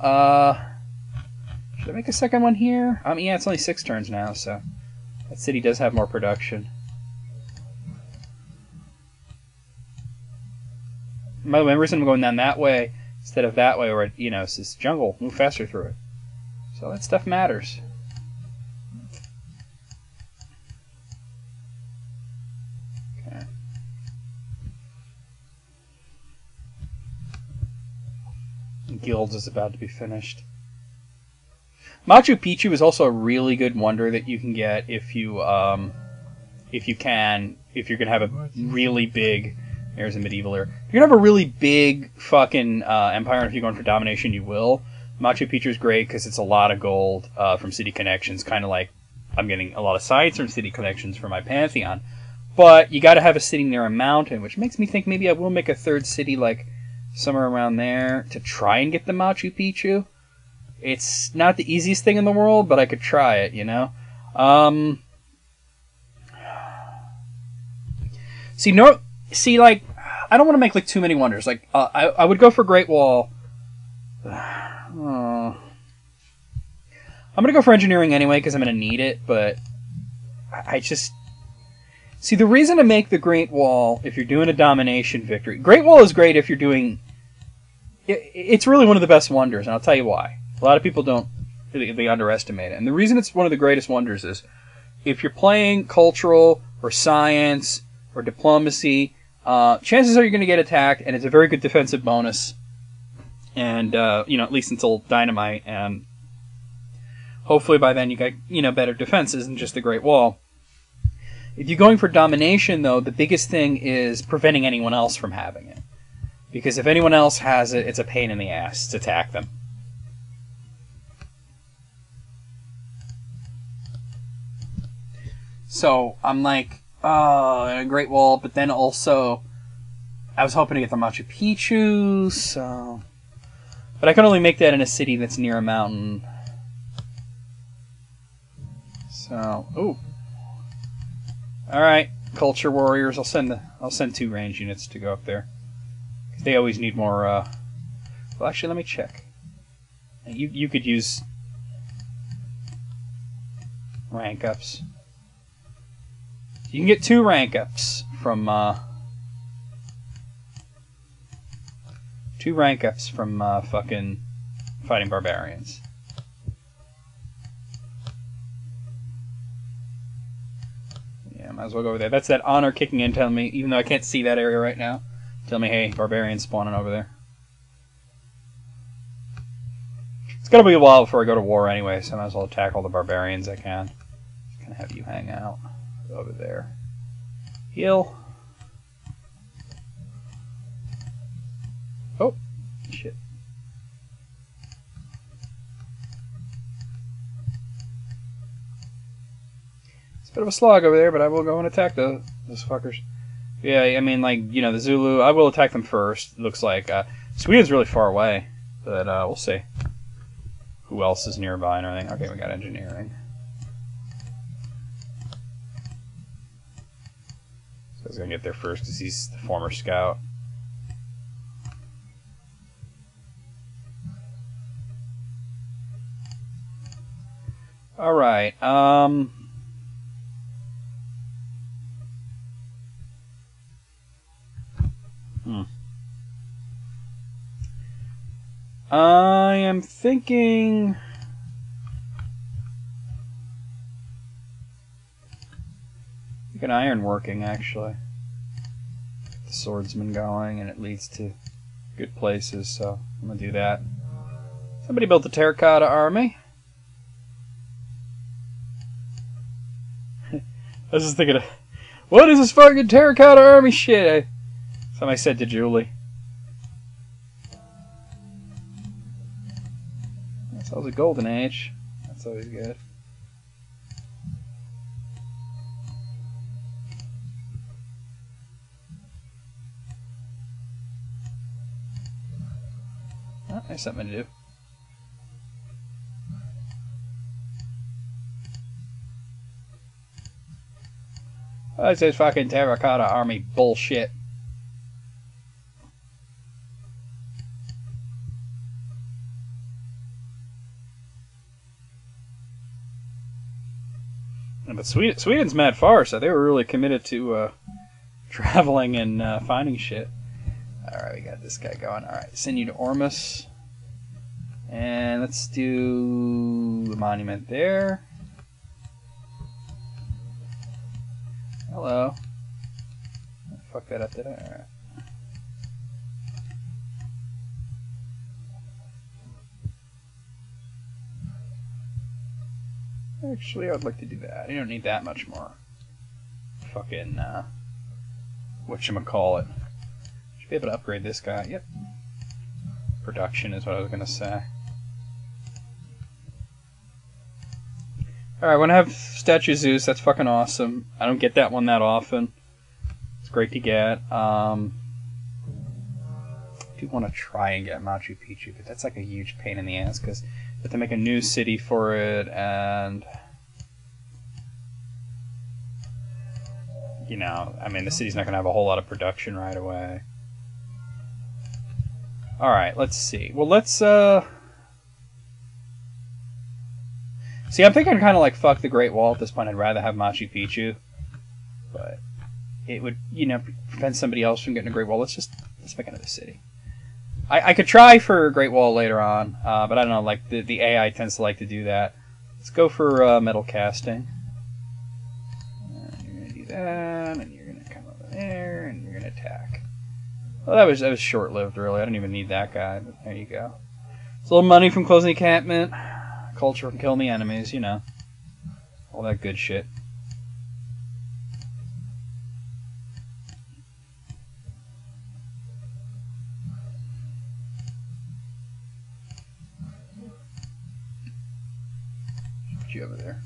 Should I make a second one here? I mean, yeah, it's only 6 turns now, so... That city does have more production. By the way, the reason I'm going down that way instead of that way, where, you know, it's this jungle, move faster through it. So that stuff matters. Okay. guilds is about to be finished. Machu Picchu is also a really good wonder that you can get if you're gonna have a really big. There's a medieval era. If you're gonna have a really big fucking empire, and if you're going for domination, you will. Machu Picchu is great because it's a lot of gold from city connections, kind of like I'm getting a lot of sites from city connections for my Pantheon. But you got to have a city near a mountain, which makes me think maybe I will make a third city like somewhere around there to try and get the Machu Picchu. It's not the easiest thing in the world, but I could try it, you know? Like, I don't want to make like too many wonders. Like, I would go for Great Wall. I'm going to go for engineering anyway because I'm going to need it, but I just... See, the reason to make the Great Wall, if you're doing a domination victory... Great Wall is great if you're doing... It's really one of the best wonders, and I'll tell you why. A lot of people don't... They underestimate it. And the reason it's one of the greatest wonders is if you're playing cultural or science or diplomacy, chances are you're going to get attacked, and it's a very good defensive bonus. And, at least until Dynamite, and hopefully by then you got, better defenses than just the Great Wall. If you're going for domination, though, the biggest thing is preventing anyone else from having it. Because if anyone else has it, it's a pain in the ass to attack them. So, I'm like, a Great Wall, but then also, I was hoping to get the Machu Picchu, so... But I can only make that in a city that's near a mountain. So, ooh. Alright, Culture Warriors, I'll send 2 range units to go up there. They always need more, Well, actually, let me check. You could use rank ups. You can get 2 rank ups from, 2 rank ups from, fucking fighting barbarians. Yeah, might as well go over there. That's that honor kicking in, telling me, even though I can't see that area right now, tell me, hey, barbarians spawning over there. It's gonna be a while before I go to war anyway, so I might as well attack all the barbarians I can. Just gonna have you hang out over there. Heal. Oh, shit. It's a bit of a slog over there, but I will go and attack those fuckers. Yeah, I mean, like, the Zulu, I will attack them first. It looks like Sweden's really far away, but we'll see. Who else is nearby and everything? Okay, we got engineering. So I was going to get there first because he's the former scout. Alright, I am thinking... Get an iron working, actually. Get the swordsman going, and it leads to good places, so I'm gonna do that. Somebody built a terracotta army. I was just thinking, what is this fucking terracotta army shit? Somebody said to Julie. That's always a golden age. That's always good. Oh, there's something to do. Oh, it's this fucking terracotta army bullshit. But Sweden's mad far, so they were really committed to traveling and finding shit. Alright, we got this guy going. Alright, send you to Ormus. And let's do the monument there. Hello. Fuck that up, did I? Alright. Actually, I would like to do that. You don't need that much more. Fucking, whatchamacallit. Should be able to upgrade this guy. Yep. Production is what I was going to say. Alright, when I have Statue of Zeus, that's fucking awesome. I don't get that one that often. It's great to get. I do want to try and get Machu Picchu, but that's like a huge pain in the ass because you have to make a new city for it, and you know, I mean, the city's not going to have a whole lot of production right away. Alright, let's see. Well, let's, see, I'm thinking kind of like, fuck the Great Wall at this point. I'd rather have Machu Picchu. But it would, you know, prevent somebody else from getting a Great Wall. Let's make another city. I could try for Great Wall later on, but I don't know, like, the AI tends to like to do that. Let's go for metal casting. And you're going to do that, and you're going to come over there, and you're going to attack. Well, that was short-lived, really. I don't even need that guy, but there you go. It's a little money from closing the encampment. Culture from killing the enemies, you know. All that good shit. Put you over there.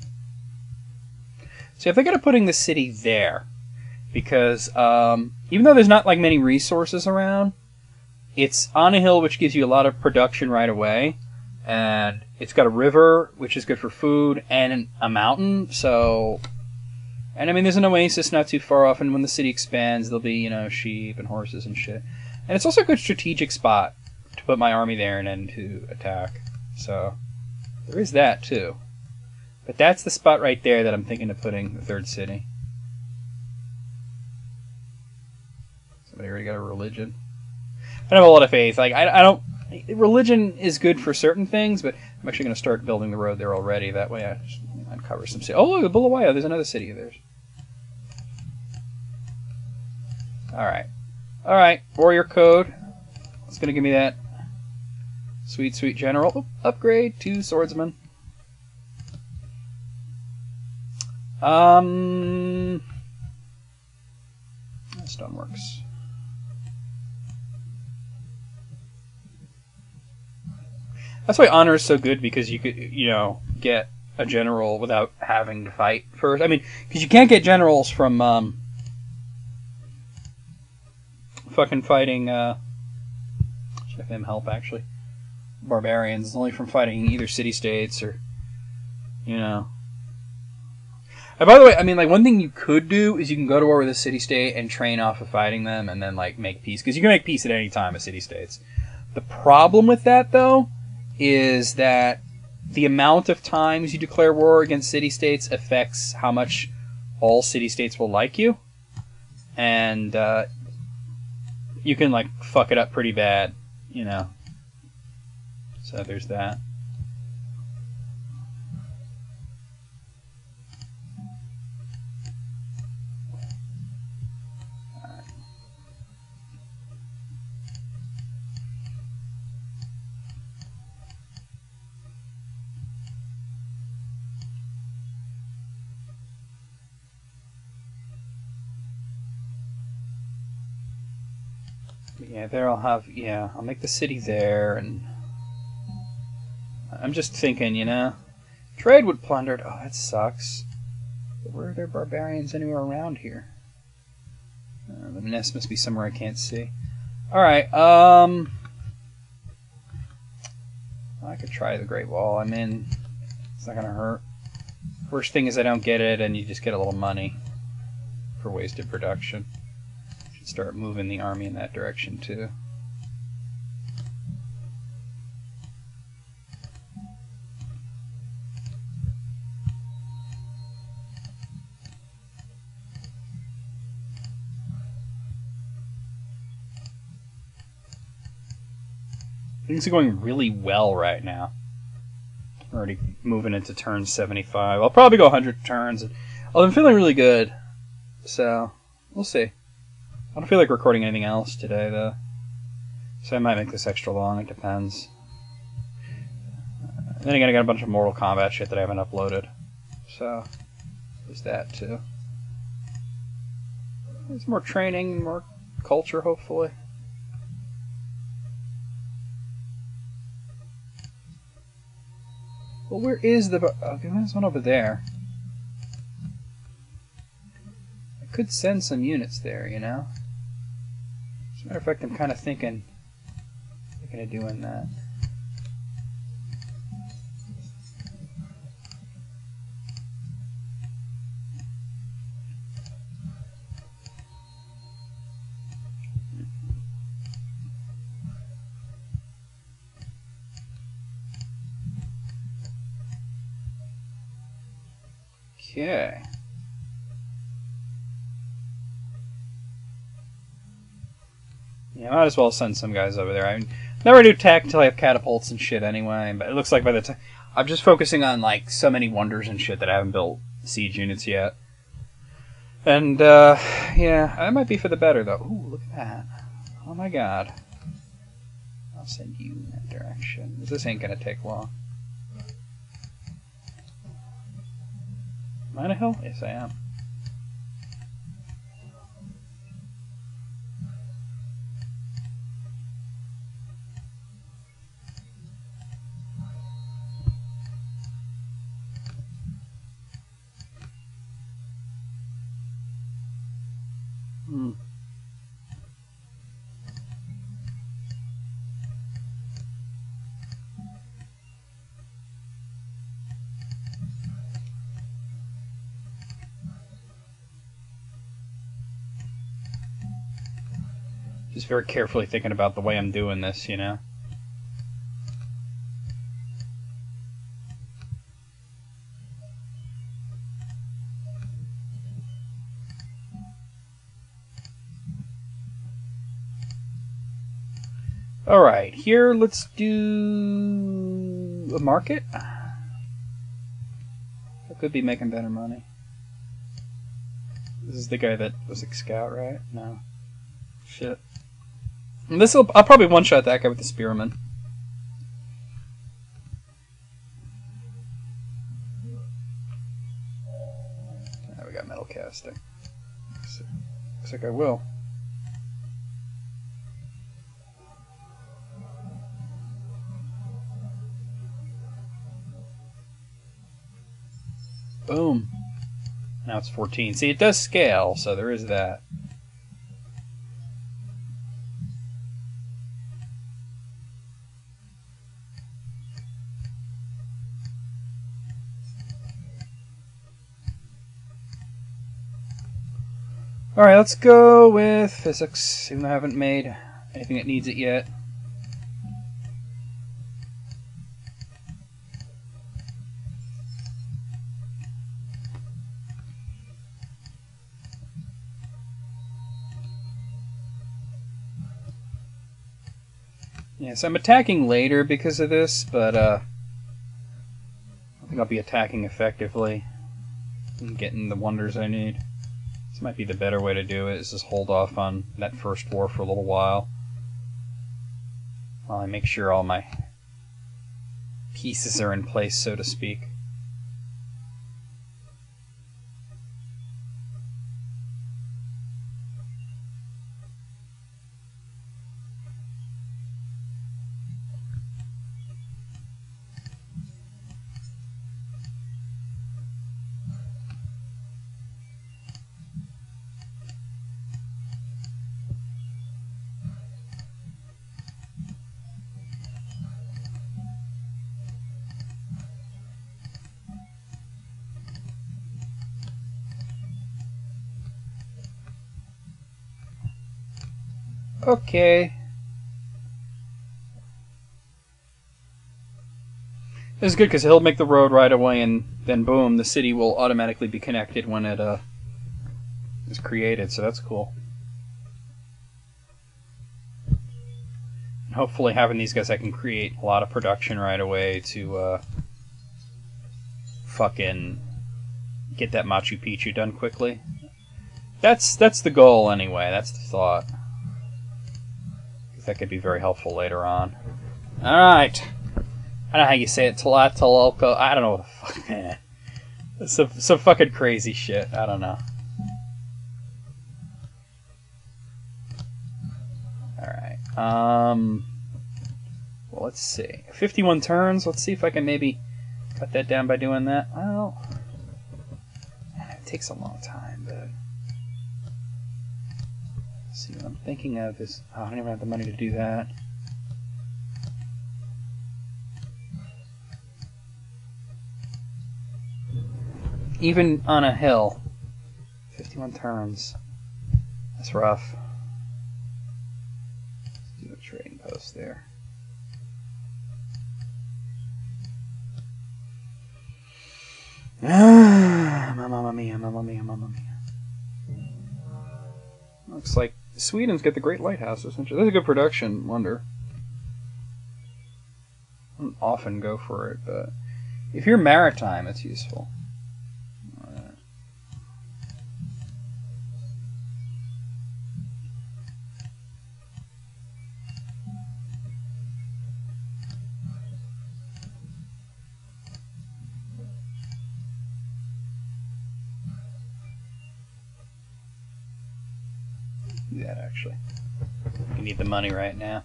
See, I think I'm putting the city there. Because, even though there's not, like, many resources around, it's on a hill, which gives you a lot of production right away. And it's got a river, which is good for food, and a mountain, so... And, I mean, there's an oasis not too far off, and when the city expands, there'll be, you know, sheep and horses and shit. And it's also a good strategic spot to put my army there and then to attack. So, there is that, too. But that's the spot right there that I'm thinking of putting the third city. Somebody already got a religion. I don't have a lot of faith. Like, I don't... Religion is good for certain things, but I'm actually going to start building the road there already. That way I just uncover some city. Oh, look, Bulawayo. There's another city of theirs. Alright. Alright, warrior code. It's going to give me that sweet, sweet general. Oh, upgrade to swordsman. Stoneworks. That's why honor is so good, because you could, you know, get a general without having to fight first. I mean, because you can't get generals from fucking fighting. Should have him help actually. Barbarians, only from fighting either city-states or, you know. And by the way, I mean, like, one thing you could do is you can go to war with a city-state and train off of fighting them, and then like make peace, because you can make peace at any time with city-states. The problem with that, though, is that the amount of times you declare war against city-states affects how much all city-states will like you. And you can, like, fuck it up pretty bad, you know. So there's that. Yeah, there I'll have, yeah, I'll make the city there, and I'm just thinking, you know, trade would plundered. Oh, that sucks. But where are there barbarians anywhere around here? The nest must be somewhere I can't see. Alright, I could try the Great Wall. I mean, it's not gonna hurt. Worst thing is I don't get it, and you just get a little money for wasted production. Start moving the army in that direction too. Things are going really well right now. I'm already moving into turn 75. I'll probably go 100 turns. I'm feeling really good, so we'll see. I don't feel like recording anything else today, though. So I might make this extra long, it depends. Then again, I got a bunch of Mortal Kombat shit that I haven't uploaded. So there's that too. There's more training, more culture, hopefully. Well, where is the... Okay, there's one over there. I could send some units there, you know? As a matter of fact, I'm kind of thinking of doing that. Okay. Yeah, might as well send some guys over there. I mean, never do tech until I have catapults and shit anyway, but it looks like by the time... I'm just focusing on, like, so many wonders and shit that I haven't built siege units yet. And, yeah, that might be for the better, though. Ooh, look at that. Oh my god. I'll send you in that direction. This ain't gonna take long. Am I on a hill? Yes, I am. Just very carefully thinking about the way I'm doing this, you know? Alright, here let's do a market. I could be making better money. This is the guy that was a scout, right? No. Shit. I'll probably one-shot that guy with the spearman. Now we got metal casting. Looks like I will. Boom. Now it's 14. See, it does scale, so there is that. Alright, let's go with physics, even though I haven't made anything that needs it yet. Yeah, so I'm attacking later because of this, but I don't think I'll be attacking effectively and getting the wonders I need. This might be the better way to do it, is just hold off on that first war for a little while I make sure all my pieces are in place, so to speak. Okay. This is good because he'll make the road right away, and then boom, the city will automatically be connected when it is created, so that's cool. And hopefully having these guys, I can create a lot of production right away to fucking get that Machu Picchu done quickly. That's the goal anyway, that's the thought. That could be very helpful later on. Alright. I don't know how you say it. Tlatelolco. I don't know what the fuck. Some fucking crazy shit. I don't know. Alright. Well, let's see. 51 turns. Let's see if I can maybe cut that down by doing that. Well, it takes a long time, but... Let's see, what I'm thinking of is... Oh, I don't even have the money to do that. Even on a hill, 51 turns. That's rough. Let's do a trading post there. Mamma mia, mamma mia, mamma mia. Looks like Sweden's got the Great Lighthouse, essentially. That's a good production, wonder. I don't often go for it, but if you're maritime, it's useful. Do that actually. You need the money right now.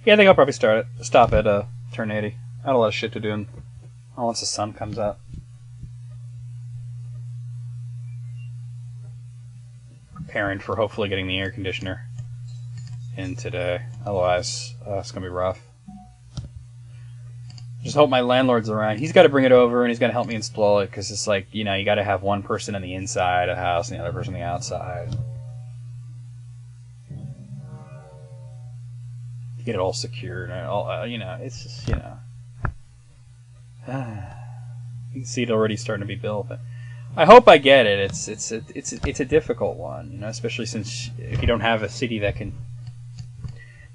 Yeah, I think I'll probably stop at turn 80. I had a lot of shit to do once the sun comes up. Preparing for hopefully getting the air conditioner in today. Otherwise, it's gonna be rough. Just hope my landlord's around. He's got to bring it over and he's got to help me install it because it's like, you know, you got to have one person on the inside of the house and the other person on the outside. Get it all secured and all, you know, it's just, you know. You can see it already starting to be built, but I hope I get it. It's a difficult one, you know, especially since if you don't have a city that can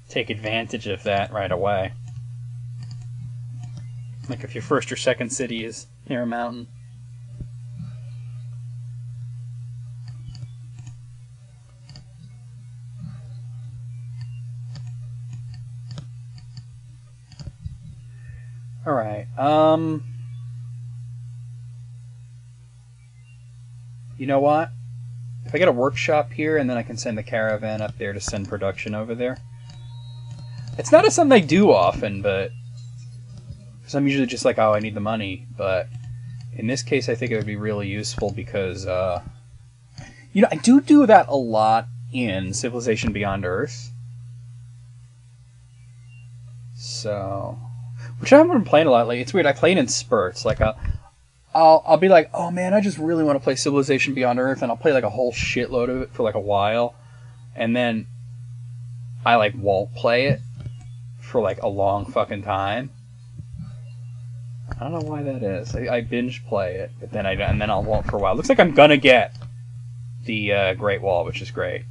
take advantage of that right away. Like if your first or second city is near a mountain. Alright, you know what? If I get a workshop here and then I can send the caravan up there to send production over there. It's not something I do often, but because I'm usually just like, oh, I need the money, but in this case I think it would be really useful because, you know, I do that a lot in Civilization Beyond Earth. So, which I haven't been playing a lot lately. It's weird, I play it in spurts. Like, I'll be like, oh man, I just really want to play Civilization Beyond Earth, and I'll play like a whole shitload of it for like a while, and then I like won't play it for like a long fucking time. I don't know why that is. I binge play it, but then I'll won't for a while. Looks like I'm gonna get the Great Wall, which is great.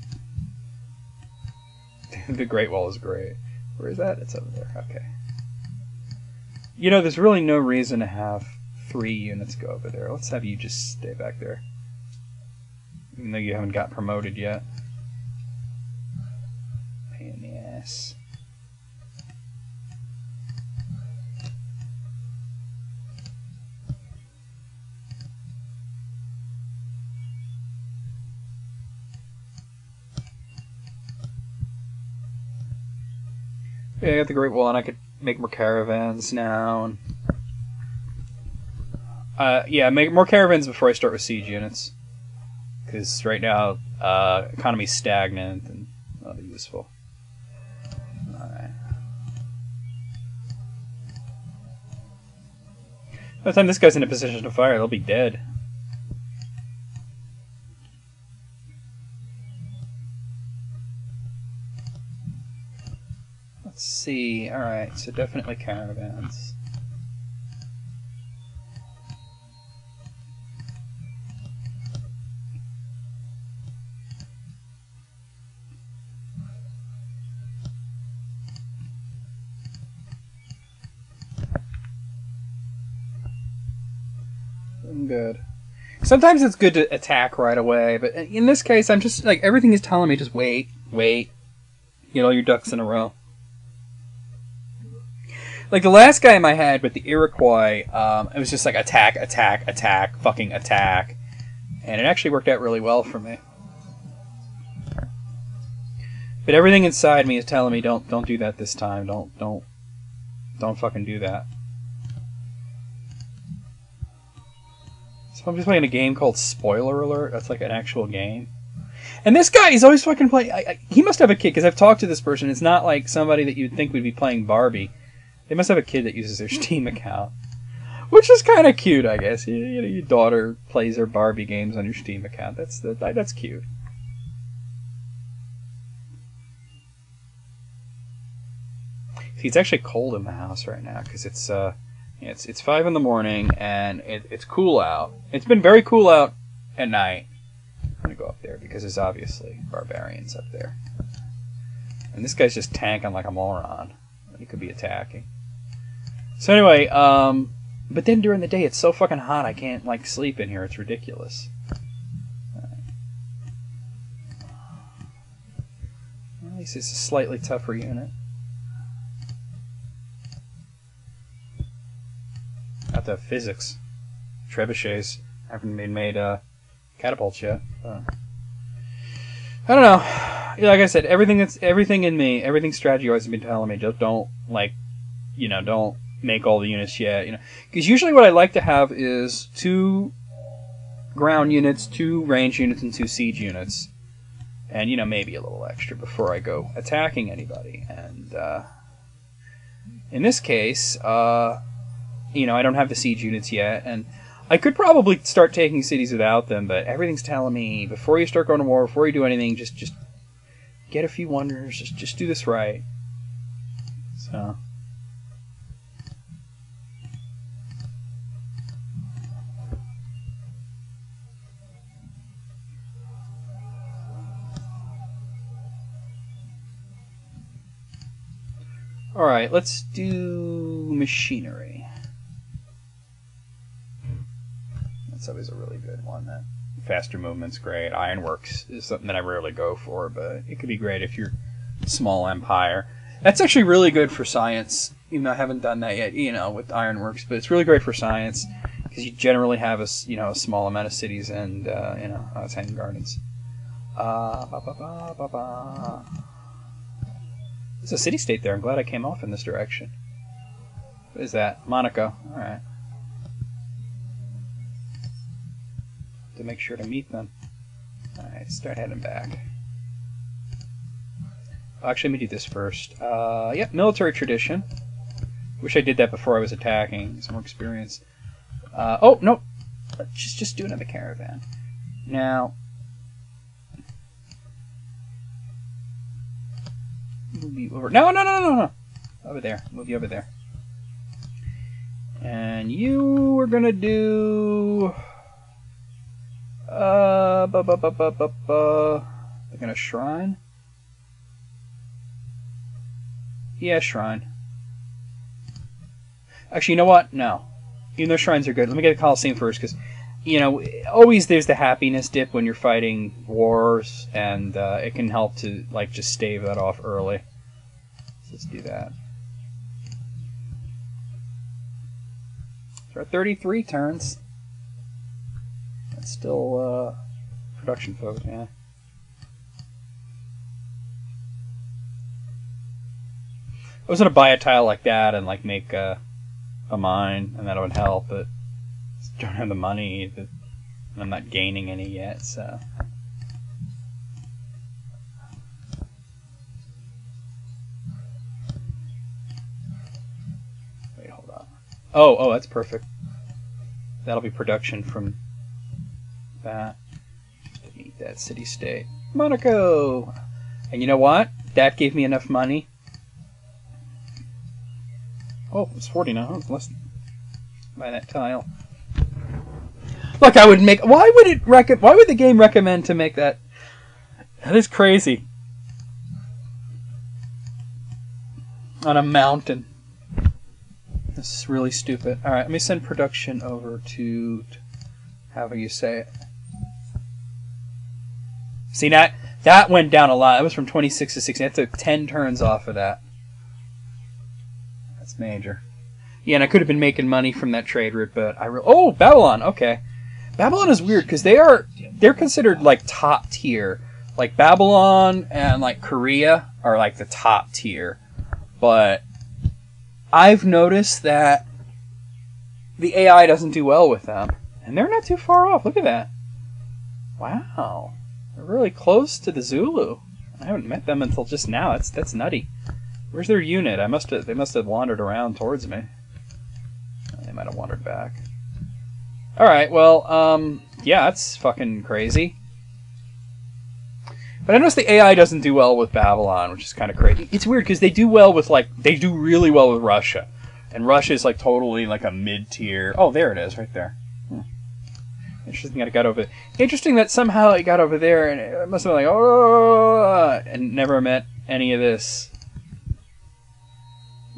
The Great Wall is great. Where is that? It's over there. Okay. You know, there's really no reason to have 3 units go over there. Let's have you just stay back there. Even though you haven't got promoted yet. Pain in the ass. Yeah, I got the Great Wall, and I could make more caravans now. And yeah, make more caravans before I start with siege units, because right now economy's stagnant and not useful. All right. By the time this guy's in a position to fire, they'll be dead. Let's see. Alright, so definitely caravans. Good. Sometimes it's good to attack right away, but in this case, I'm just like, everything is telling me just wait. Get all your ducks in a row. Like, the last game I had with the Iroquois, it was just like attack, attack, attack, fucking attack. And it actually worked out really well for me. But everything inside me is telling me, don't do that this time. Don't fucking do that. So I'm just playing a game called Spoiler Alert. That's like an actual game. And this guy, he's always fucking playing... he must have a kid, because I've talked to this person. It's not like somebody that you'd think would be playing Barbie. They must have a kid that uses their Steam account. Which is kind of cute, I guess. Your daughter plays her Barbie games on your Steam account. That's cute. See, it's actually cold in the house right now, because it's 5 in the morning, and it's cool out. It's been very cool out at night. I'm going to go up there, because there's obviously barbarians up there. And this guy's just tanking like a moron. He could be attacking. So anyway, but then during the day, it's so fucking hot, I can't, like, sleep in here. It's ridiculous. At least it's a slightly tougher unit. Not the physics. Trebuchets haven't been made catapults yet. I don't know. Like I said, everything in me, everything strategy-wise has been telling me, just don't make all the units yet. Because usually what I like to have is 2 ground units, 2 range units, and 2 siege units, and maybe a little extra before I go attacking anybody. And in this case, I don't have the siege units yet, and I could probably start taking cities without them, but everything's telling me, before you start going to war, before you do anything, just get a few wonders, just do this right. So... Alright, let's do machinery. That's always a really good one. That faster movement's great. Ironworks is something that I rarely go for, but it could be great if you're a small empire. That's actually really good for science. Even though I haven't done that yet, with ironworks, but it's really great for science because you generally have a small amount of cities and hanging gardens. There's a city-state there. I'm glad I came off in this direction. What is that? Monaco. Alright. To make sure to meet them. Alright, start heading back. Actually, let me do this first. Yep, military tradition. Wish I did that before I was attacking. Some more experience. Oh, no. Just do another caravan. Now... move you over. No. Over there. Move you over there. And you are gonna do... They're gonna shrine? Yeah, shrine. Actually, you know what? No. Even though shrines are good. Let me get a Colosseum first, because, always there's the happiness dip when you're fighting wars, and it can help to, just stave that off early. So let's do that. So 33 turns. That's still production folk, yeah. I was gonna buy a tile like that and make a mine, and that would help, but I don't have the money, and I'm not gaining any yet, so. Wait, hold on. Oh, that's perfect. That'll be production from that. Just to meet that city-state. Monaco! And you know what? That gave me enough money. Oh, it's 40 now. It's less than buy that tile. Look, I would make... Why would the game recommend to make that? That is crazy. On a mountain. This is really stupid. Alright, let me send production over to... however you say it. See, that went down a lot. That was from 26 to 16. I took 10 turns off of that. That's major. Yeah, and I could have been making money from that trade route, but oh, Babylon. Okay, Babylon is weird because they're considered like top tier. Like Babylon and like Korea are like the top tier, but I've noticed that the AI doesn't do well with them, and they're not too far off. Look at that. Wow, they're really close to the Zulu. I haven't met them until just now. That's nutty. Where's their unit? They must have wandered around towards me. They might have wandered back. All right, well, yeah, that's fucking crazy. But I noticed the AI doesn't do well with Babylon, which is kind of crazy. It's weird because they do really well with Russia, and Russia is like totally like a mid-tier. Oh, there it is, right there. Interesting that it got over. Interesting that somehow it got over there, and it must have been like and never met any of this.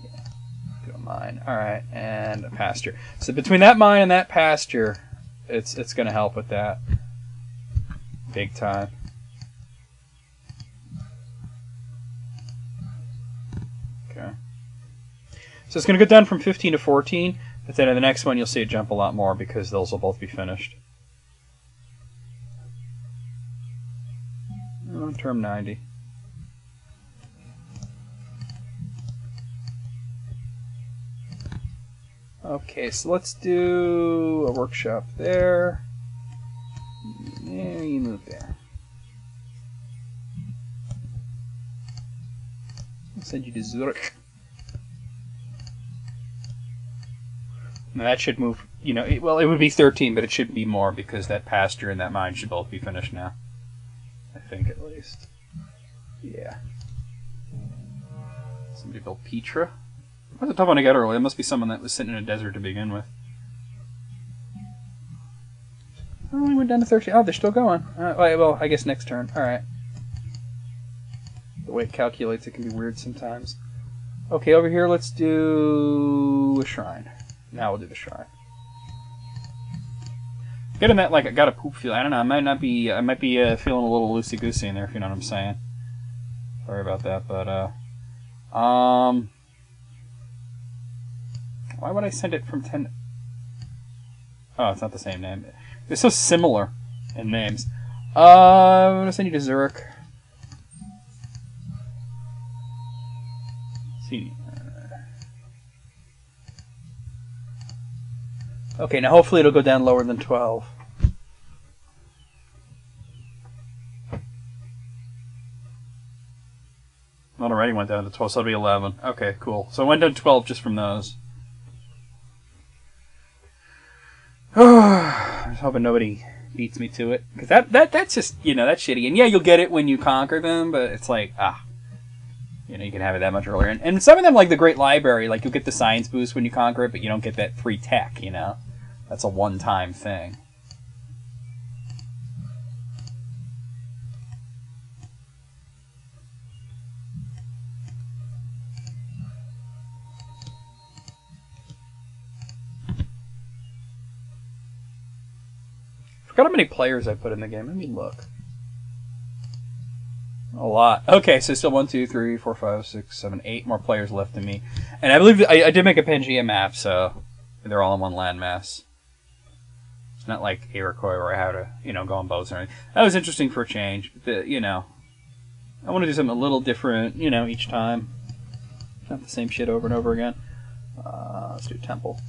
Yeah. Mine. All right, and a pasture. So between that mine and that pasture, it's going to help with that big time. Okay. So it's going to go down from 15 to 14, but then in the next one you'll see it jump a lot more because those will both be finished. Term 90. Okay, so let's do a workshop there. And you move there. I'll send you to Zurich. Now that should move, you know, well, it would be 13, but it should be more because that pasture and that mine should both be finished now. I think, at least. Yeah. Somebody built Petra. That's a tough one to get early. It must be someone that was sitting in a desert to begin with. Oh, we went down to 13. Oh, they're still going. Well, I guess next turn. Alright. The way it calculates it can be weird sometimes. Okay, over here, let's do a shrine. Now we'll do the shrine. Getting that, like, I got a poop feel. I don't know. I might be feeling a little loosey-goosey in there, if you know what I'm saying. Sorry about that, but, why would I send it from 10... Oh, it's not the same name. They're so similar in names. I'm going to send you to Zurich. See. Okay, now hopefully it'll go down lower than 12. Well, it already went down to 12, so it'll be 11. Okay, cool. So it went down to 12 just from those. I was hoping nobody beats me to it. Because that's just, you know, that's shitty. And yeah, you'll get it when you conquer them, but it's like, you know, you can have it that much earlier. And some of them, like the Great Library, like you'll get the science boost when you conquer it, but you don't get that free tech, you know? That's a one-time thing. Forgot how many players I put in the game. Let me look. A lot. Okay, so still 1, 2, 3, 4, 5, 6, 7, 8 more players left than me. And I believe I did make a Pangea map, so they're all in one landmass. It's not like Iroquois where I had to, you know, go on boats or anything. That was interesting for a change. But you know, I want to do something a little different, you know, each time. Not the same shit over and over again. Let's do Temple.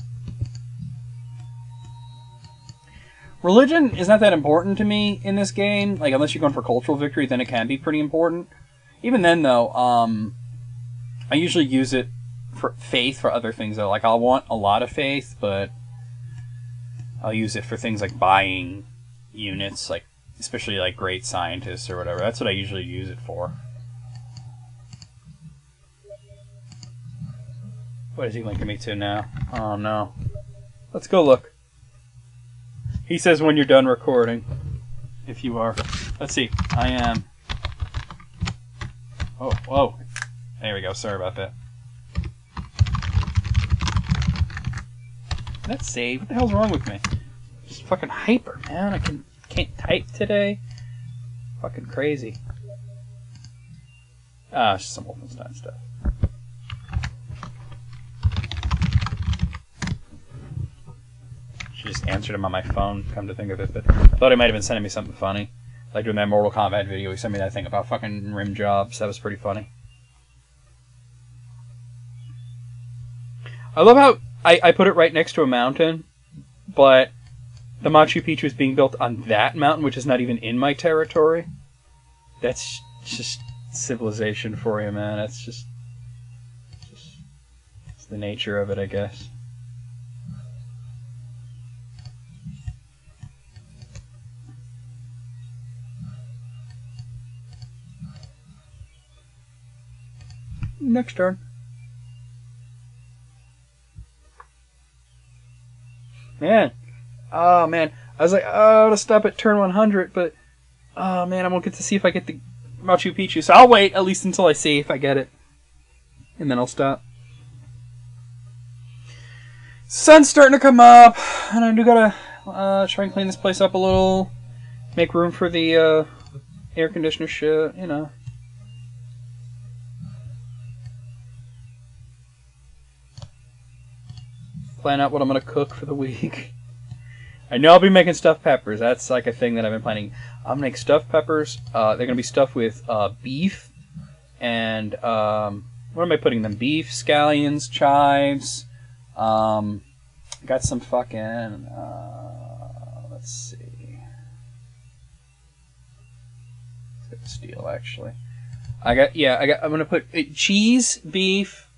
Religion is not that important to me in this game. Like, unless you're going for cultural victory, then it can be pretty important. Even then, though, I usually use it for faith for other things, though. Like, I'll want a lot of faith, but I'll use it for things like buying units, like especially like great scientists or whatever. That's what I usually use it for. What is he linking me to now? Oh no. Let's go look. He says when you're done recording. If you are. Let's see. I am. Oh, whoa. There we go. Sorry about that. That's saved. What the hell's wrong with me? Just fucking hyper, man. I can't type today. Fucking crazy. It's just some Wolfenstein stuff. She just answered him on my phone, come to think of it, but I thought he might have been sending me something funny. Like doing that Mortal Kombat video, he sent me that thing about fucking rim jobs. That was pretty funny. I love how I put it right next to a mountain, but the Machu Picchu is being built on that mountain, which is not even in my territory. That's just civilization for you, man. That's just it's the nature of it, I guess. Next turn. Man. Oh, man. I was like, oh, to stop at turn 100, but oh, man, I won't get to see if I get the Machu Picchu, so I'll wait at least until I see if I get it. And then I'll stop. Sun's starting to come up, and I do gotta try and clean this place up a little. Make room for the air conditioner shit, you know. Plan out what I'm going to cook for the week. I know I'll be making stuffed peppers. That's like a thing that I've been planning. I'll make stuffed peppers. They're going to be stuffed with beef. And what am I putting them? Beef, scallions, chives. Got some fucking... let's see. Let's get the steel, actually. I'm going to put cheese, beef,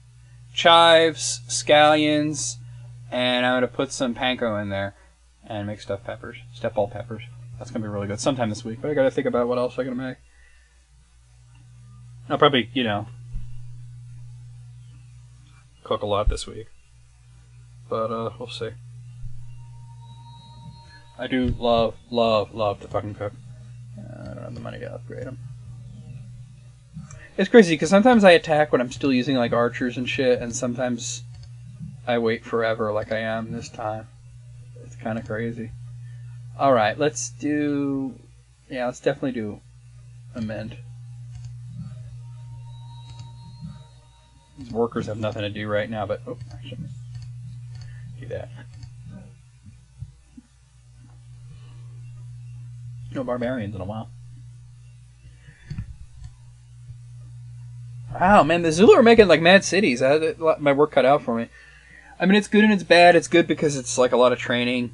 chives, scallions... And I'm going to put some panko in there and make stuffed peppers. Step-ball peppers. That's going to be really good sometime this week. But I got to think about what else I'm going to make. I'll probably, you know, cook a lot this week. But we'll see. I do love to fucking cook. I don't have the money to upgrade them. It's crazy because sometimes I attack when I'm still using like archers and shit, and sometimes... I wait forever like I am this time. It's kind of crazy. Alright, let's do... Yeah, let's definitely do amend. These workers have nothing to do right now, but... Oh, I shouldn't do that. No barbarians in a while. Wow, man, the Zulu are making like mad cities. I had my work cut out for me. I mean, it's good and it's bad. It's good because it's like a lot of training,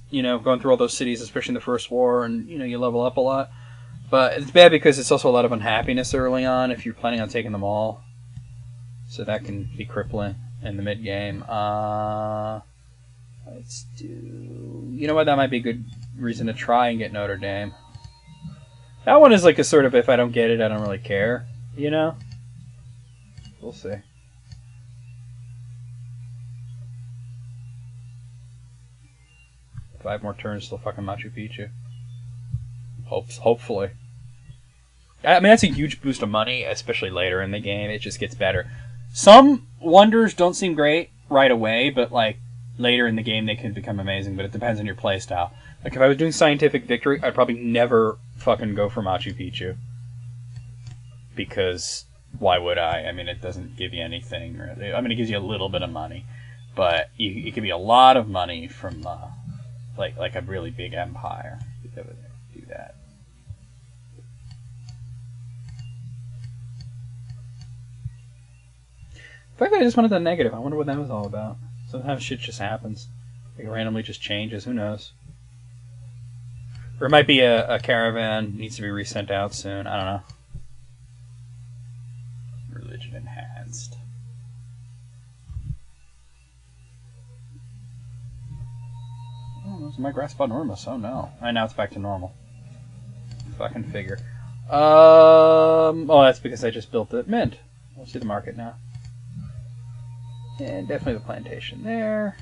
you know, going through all those cities, especially in the First War, and, you know, you level up a lot. But it's bad because it's also a lot of unhappiness early on if you're planning on taking them all. So that can be crippling in the mid-game. Let's do... You know what? That might be a good reason to try and get Notre Dame. That one is like a sort of, if I don't get it, I don't really care, you know? We'll see. 5 more turns till fucking Machu Picchu. Hopefully. I mean, that's a huge boost of money, especially later in the game. It just gets better. Some wonders don't seem great right away, but like later in the game they can become amazing, but it depends on your playstyle. Like if I was doing Scientific Victory, I'd probably never fucking go for Machu Picchu. Because why would I? I mean, it doesn't give you anything. Really. I mean, it gives you a little bit of money, but it could be a lot of money from... Like a really big empire that would do that. In fact, I just wanted the negative. I wonder what that was all about. Sometimes shit just happens. Like it randomly just changes. Who knows? Or it might be a caravan needs to be resent out soon. I don't know. Religion enhanced. My grass spot enormous. Oh no. And now it's back to normal. Fucking figure. Oh, that's because I just built it. Mint. We'll see the market now. And definitely the plantation there.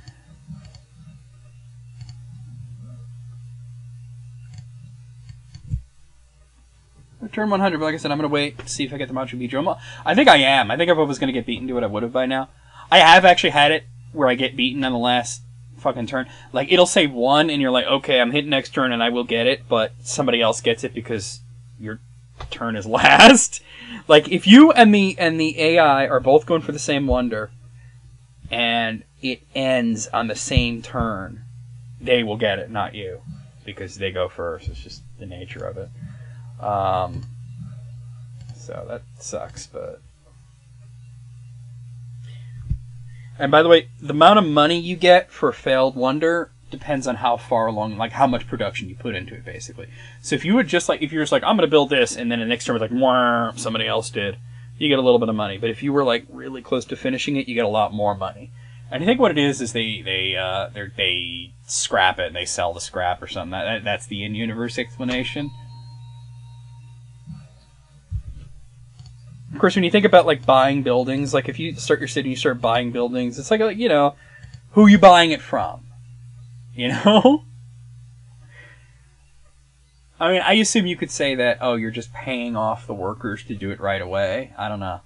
Turn 100, but like I said, I'm going to wait to see if I get the Machu Picchu. I think I am. I think if I was going to get beaten to it, I would have by now. I have actually had it where I get beaten on the last fucking turn. Like, it'll say 1, and you're like, okay, I'm hitting next turn, and I will get it, but somebody else gets it because your turn is last. Like, if you and the AI are both going for the same wonder, and it ends on the same turn, they will get it, not you, because they go first. It's just the nature of it. So that sucks, but... And by the way, the amount of money you get for Failed Wonder depends on how far along, like how much production you put into it, basically. So if you would just like, if you're just like, I'm going to build this, and then the next turn was like, wah, somebody else did, you get a little bit of money. But if you were like really close to finishing it, you get a lot more money. And I think what it is they scrap it and they sell the scrap or something. That's the in-universe explanation. Of course, when you think about like buying buildings, like if you start your city and you start buying buildings, it's like, you know, who are you buying it from? You know? I mean, I assume you could say that, oh, you're just paying off the workers to do it right away. I don't know.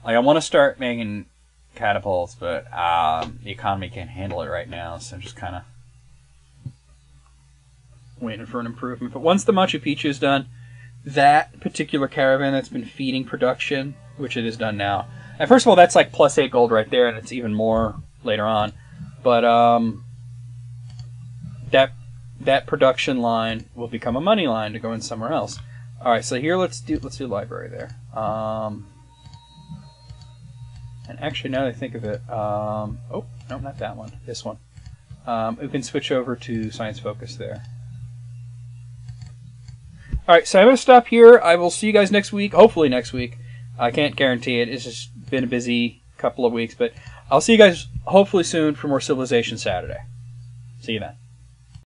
Like, I want to start making catapults, but the economy can't handle it right now, so I'm just kind of waiting for an improvement. But once the Machu Picchu is done, that particular caravan that's been feeding production, which it is done now. And first of all, that's like plus 8 gold right there, and it's even more later on. But that production line will become a money line to go in somewhere else. All right, so here let's do library there. And actually, now that I think of it, oh no, not that one. This one. We can switch over to science focus there. All right, so I'm going to stop here. I will see you guys next week. Hopefully next week. I can't guarantee it. It's just been a busy couple of weeks, but I'll see you guys hopefully soon for more Civilization Saturday. See you then.